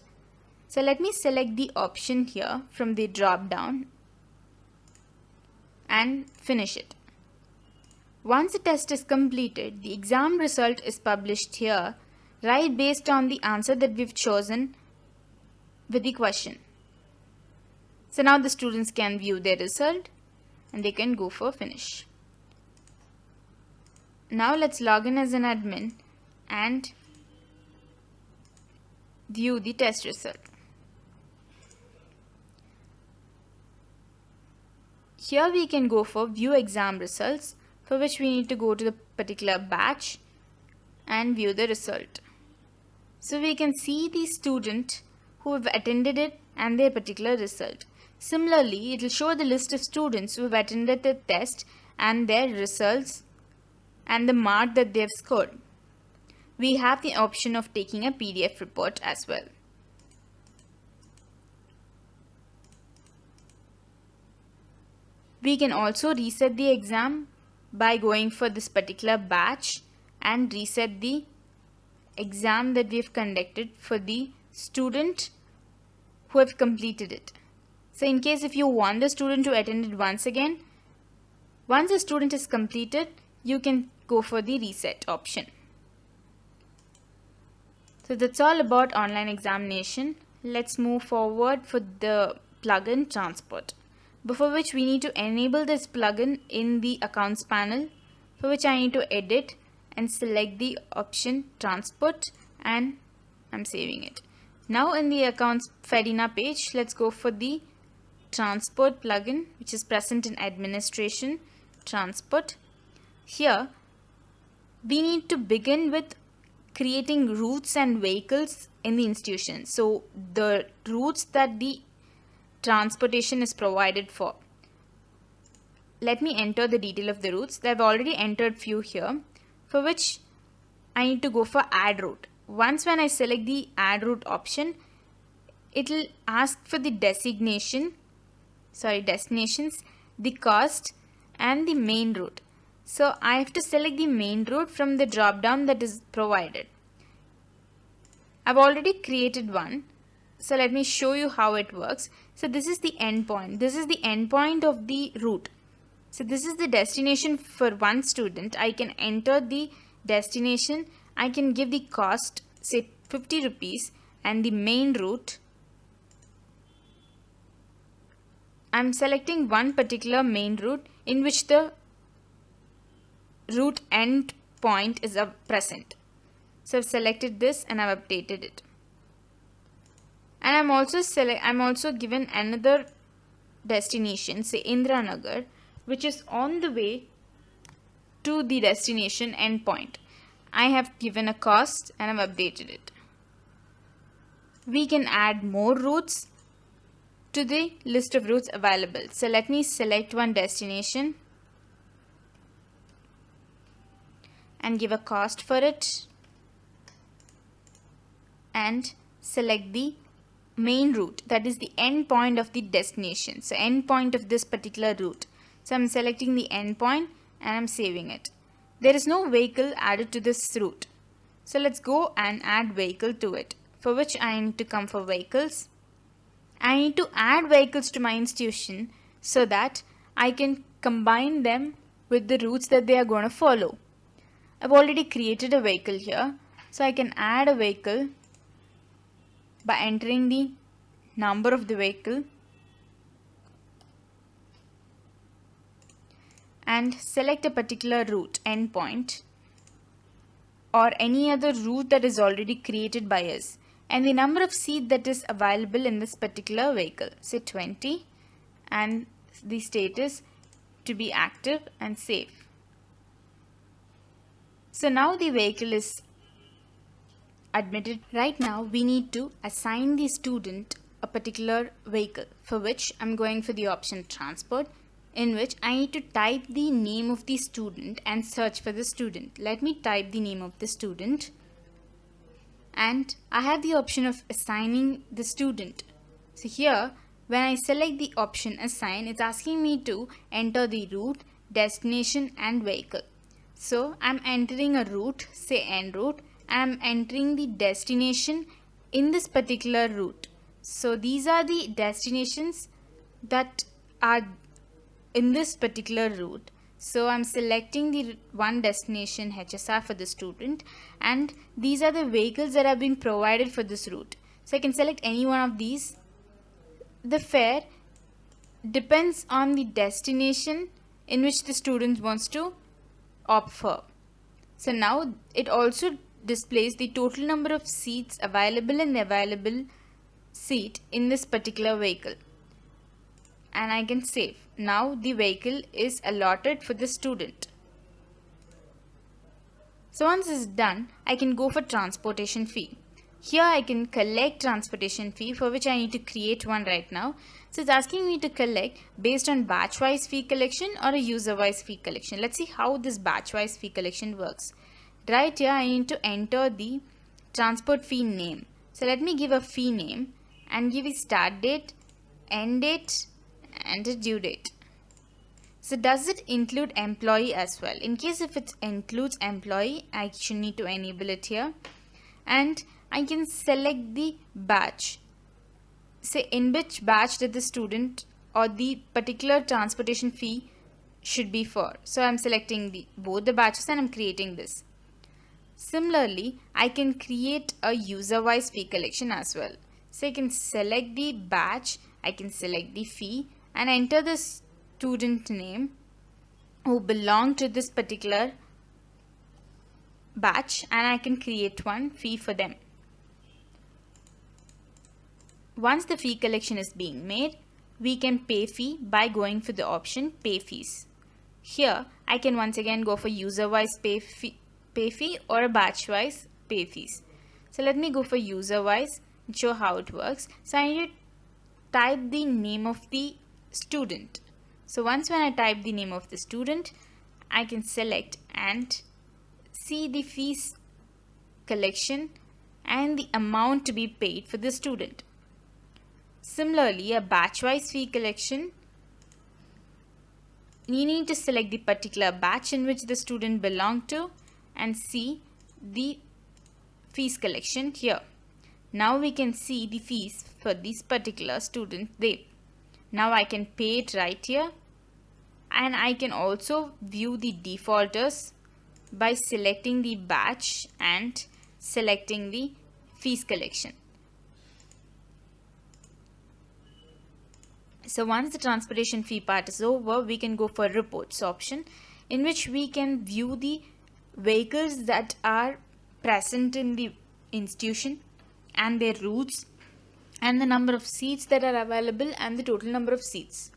So let me select the option here from the drop down and finish it. Once the test is completed, the exam result is published here, right based on the answer that we've chosen with the question. So now the students can view their result and they can go for finish. Now let's log in as an admin and view the test result. Here we can go for view exam results, for which we need to go to the particular batch and view the result. So we can see the student who have attended it and their particular result. Similarly, it will show the list of students who have attended the test and their results and the mark that they have scored. We have the option of taking a PDF report as well. We can also reset the exam by going for this particular batch and reset the exam that we have conducted for the student who have completed it. So in case if you want the student to attend it once again, once the student is completed, you can go for the reset option. So that's all about online examination. Let's move forward for the plugin transport. Before which we need to enable this plugin in the accounts panel, for which I need to edit and select the option transport, and I'm saving it. Now in the accounts Fedena page, let's go for the transport plugin, which is present in administration transport. Here we need to begin with creating routes and vehicles in the institution. So the routes that the transportation is provided for. Let me enter the detail of the routes. I've already entered few here, for which I need to go for add route. Once when I select the add route option, it will ask for the destinations, the cost and the main route. So I have to select the main route from the drop down that is provided. I've already created one. So let me show you how it works. So this is the endpoint. This is the endpoint of the route. So this is the destination for one student. I can enter the destination. I can give the cost, say 50 rupees, and the main route. I'm selecting one particular main route in which the route end point is present. So I've selected this and I've updated it. And I'm also given another destination, say Indranagar, which is on the way to the destination endpoint. I have given a cost and I've updated it. We can add more routes to the list of routes available. So let me select one destination and give a cost for it and select the main route, that is the end point of the destination. So end point of this particular route. So I'm selecting the end point and I'm saving it. There is no vehicle added to this route. So let's go and add vehicle to it, for which I need to come for vehicles. I need to add vehicles to my institution so that I can combine them with the routes that they are going to follow. I've already created a vehicle here, so I can add a vehicle by entering the number of the vehicle and select a particular route endpoint or any other route that is already created by us, and the number of seats that is available in this particular vehicle, say 20, and the status to be active and safe. So now the vehicle is admitted. Right now we need to assign the student a particular vehicle, for which I'm going for the option transport, in which I need to type the name of the student and search for the student. Let me type the name of the student, and I have the option of assigning the student. So here when I select the option assign, it's asking me to enter the route, destination and vehicle. So I'm entering a route, say en route. I'm entering the destination in this particular route. So these are the destinations that are in this particular route. So I'm selecting the one destination HSR for the student, and these are the vehicles that have been provided for this route. So I can select any one of these. The fare depends on the destination in which the student wants to opt for. So now it also displays the total number of seats available and the available seat in this particular vehicle, and I can save. Now the vehicle is allotted for the student. So once this is done, I can go for transportation fee. Here I can collect transportation fee, for which I need to create one right now. So it's asking me to collect based on batch wise fee collection or a user wise fee collection. Let's see how this batch wise fee collection works. Right here I need to enter the transport fee name. So let me give a fee name and give a start date, end date and a due date. So does it include employee as well? In case if it includes employee, I should need to enable it here. And I can select the batch. Say in which batch did the student or the particular transportation fee should be for. So I'm selecting both the batches and I'm creating this. Similarly, I can create a user-wise fee collection as well. So I can select the batch, I can select the fee and enter the student name who belong to this particular batch, and I can create one fee for them. Once the fee collection is being made, we can pay fee by going for the option pay fees. Here I can once again go for user wise pay fee or a batch wise pay fees. So let me go for user wise and show how it works. So I need to type the name of the student. So once when I type the name of the student, I can select and see the fees collection and the amount to be paid for the student. Similarly, a batch-wise fee collection, you need to select the particular batch in which the student belonged to and see the fees collection here. Now we can see the fees for this particular student there. Now I can pay it right here, and I can also view the defaulters by selecting the batch and selecting the fees collection. So once the transportation fee part is over, we can go for reports option, in which we can view the vehicles that are present in the institution and their routes and the number of seats that are available and the total number of seats.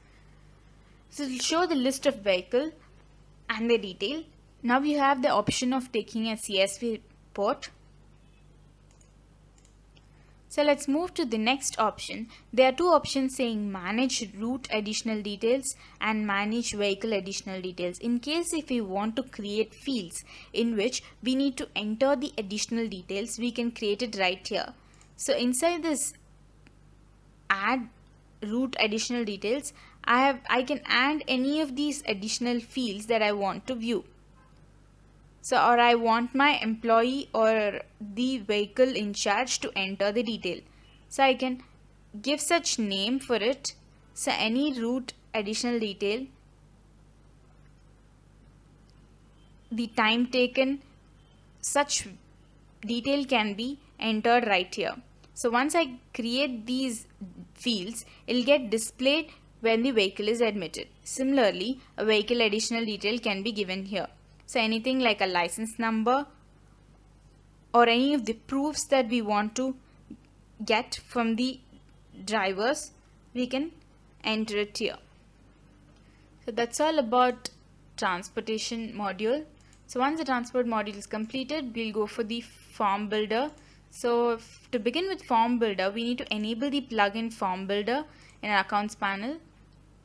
So it will show the list of vehicle and the detail. Now you have the option of taking a CSV report. So let's move to the next option. There are two options saying manage route additional details and manage vehicle additional details. In case if we want to create fields in which we need to enter the additional details, we can create it right here. So inside this add route additional details, I can add any of these additional fields that I want to view. So, or I want my employee or the vehicle in charge to enter the detail. So I can give such name for it. So any route additional detail, the time taken, such detail can be entered right here. So once I create these fields, it will get displayed when the vehicle is admitted. Similarly, a vehicle additional detail can be given here. So anything like a license number or any of the proofs that we want to get from the drivers, we can enter it here. So that's all about transportation module. So once the transport module is completed, we'll go for the form builder. So to begin with form builder, we need to enable the plugin form builder in our accounts panel.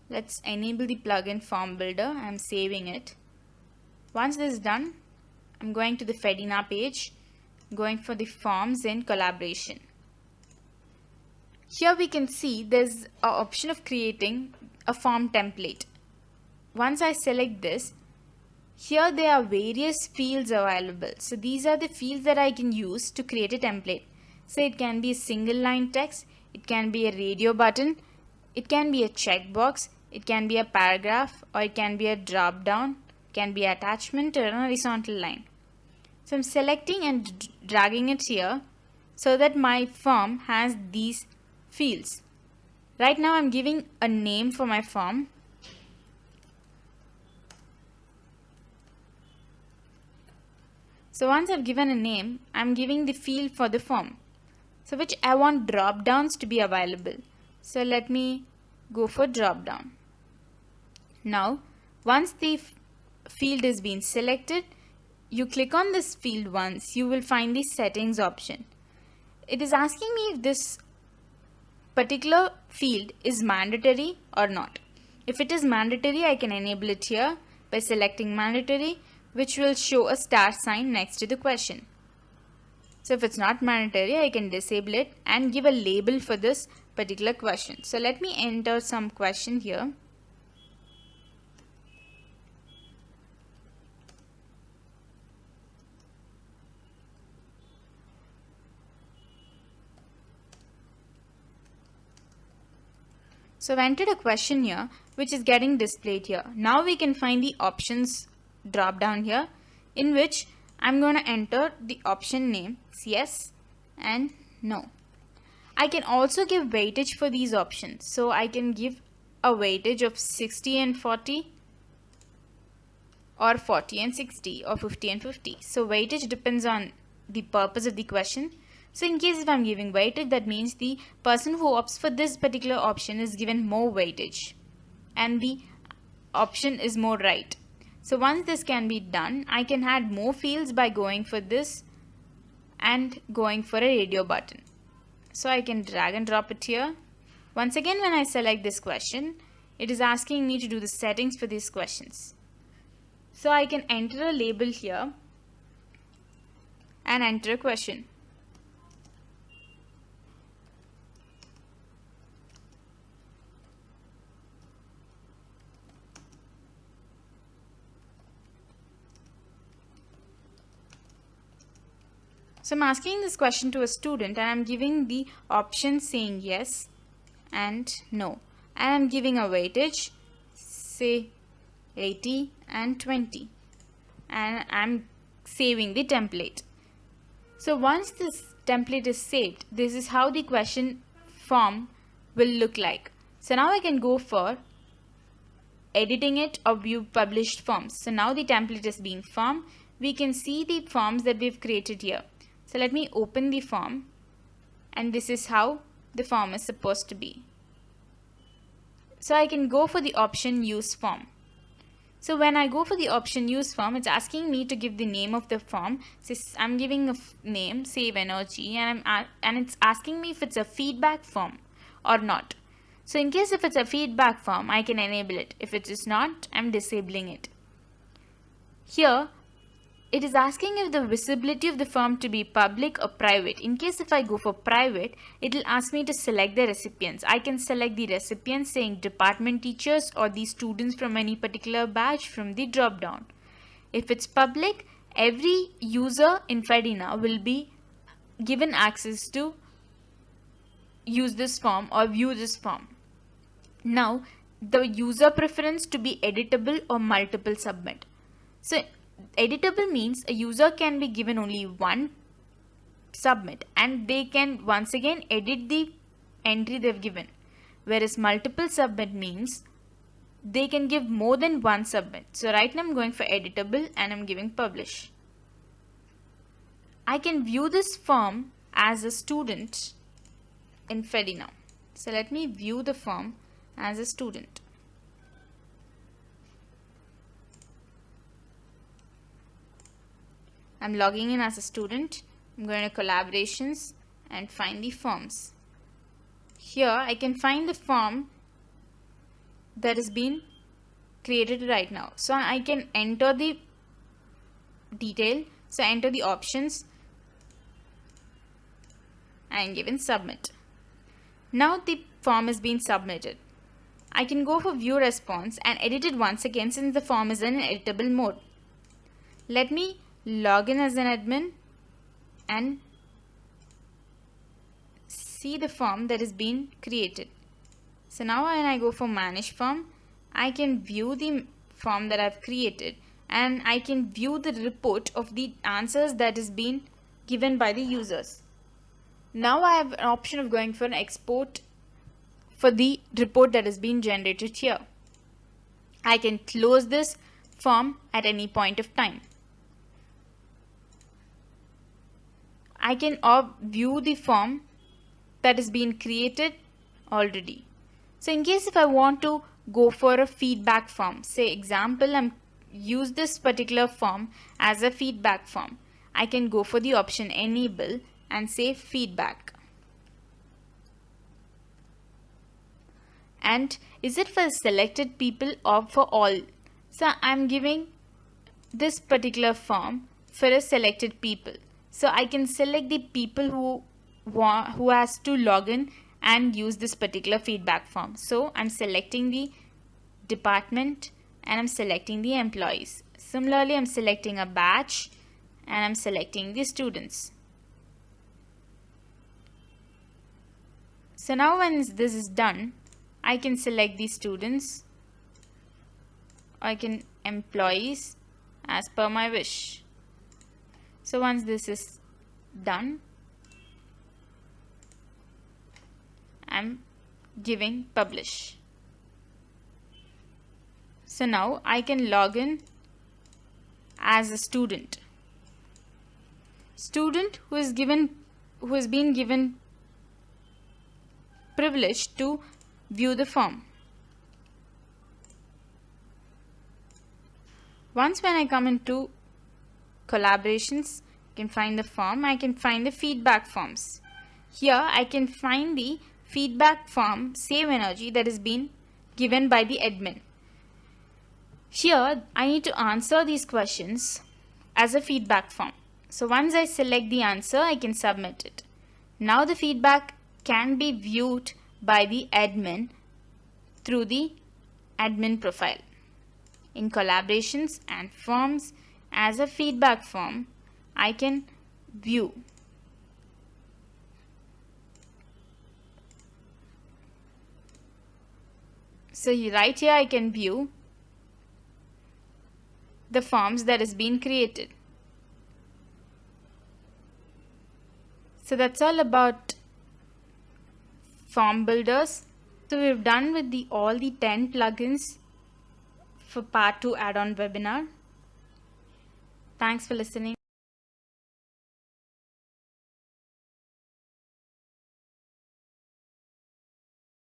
Let's enable the plugin form builder. I'm saving it. Once this is done, I'm going to the Fedena page, going for the forms in collaboration. Here we can see there's an option of creating a form template. Once I select this, here there are various fields available. So these are the fields that I can use to create a template. So it can be a single line text, it can be a radio button, it can be a checkbox, it can be a paragraph, or it can be a drop down, can be attachment or an horizontal line. So I'm selecting and dragging it here so that my form has these fields. Right now I'm giving a name for my form. So once I've given a name, I'm giving the field for the form, so which I want drop downs to be available. So let me go for drop down. Now once the field is being selected, you click on this field once, you will find the settings option. it is asking me if this particular field is mandatory or not. If it is mandatory, I can enable it here by selecting mandatory, which will show a star sign next to the question. So if it's not mandatory, I can disable it and give a label for this particular question. So let me enter some question here. So I've entered a question here which is getting displayed here. Now we can find the options drop down here, in which I'm going to enter the option name yes and no. I can also give weightage for these options. So I can give a weightage of 60 and 40, or 40 and 60, or 50 and 50. So weightage depends on the purpose of the question. So in case if I'm giving weightage, that means the person who opts for this particular option is given more weightage and the option is more right. So once this can be done, I can add more fields by going for this and going for a radio button. So I can drag and drop it here. Once again, when I select this question, it is asking me to do the settings for these questions. So I can enter a label here and enter a question. So I'm asking this question to a student and I'm giving the option saying yes and no. And I'm giving a weightage, say 80 and 20. And I'm saving the template. So once this template is saved, this is how the question form will look like. So now I can go for editing it or view published forms. So now the template is being formed. We can see the forms that we've created here. So let me open the form, and this is how the form is supposed to be. So I can go for the option use form. So when I go for the option use form, it's asking me to give the name of the form. So I'm giving a name, save energy, and it's asking me if it's a feedback form or not. So in case if it's a feedback form, I can enable it. If it is not, I'm disabling it. Here, it is asking if the visibility of the form to be public or private. In case if I go for private, it will ask me to select the recipients. I can select the recipients saying department teachers or the students from any particular batch from the drop down. If it's public, every user in Fedena will be given access to use this form or view this form. Now, the user preference to be editable or multiple submit. So editable means a user can be given only one submit and they can once again edit the entry they've given. Whereas multiple submit means they can give more than one submit. So right now I'm going for editable and I'm giving publish. I can view this form as a student in Fedena. So let me view the form as a student. I'm logging in as a student. I'm going to collaborations and find the forms. Here I can find the form that has been created right now. So I can enter the detail. So enter the options and given submit. Now the form has been submitted. I can go for view response and edit it once again since the form is in editable mode. Let me log in as an admin and see the form that is being created. So now when I go for manage form, I can view the form that I've created and I can view the report of the answers that is being given by the users. Now I have an option of going for an export for the report that is being generated here. I can close this form at any point of time. I can view the form that is being created already. So in case if I want to go for a feedback form, say example, use this particular form as a feedback form. I can go for the option enable and say feedback. And is it for selected people or for all? So I'm giving this particular form for a selected people. So I can select the people who has to log in and use this particular feedback form. So I'm selecting the department and I'm selecting the employees. Similarly, I'm selecting a batch and I'm selecting the students. So now when this is done, I can select the students or I can employees as per my wish. So once this is done, I'm giving publish. So now I can log in as a student. Student who has been given privilege to view the form. Once when I come into collaborations, I can find the form, I can find the feedback forms. Here I can find the feedback form save energy that has been given by the admin. Here I need to answer these questions as a feedback form. So once I select the answer, I can submit it. Now the feedback can be viewed by the admin through the admin profile. In collaborations and forms, as a feedback form, I can view. So right here I can view the forms that has been created. So that's all about form builders. So we've done with all the 10 plugins for part 2 add-on webinar. Thanks for listening.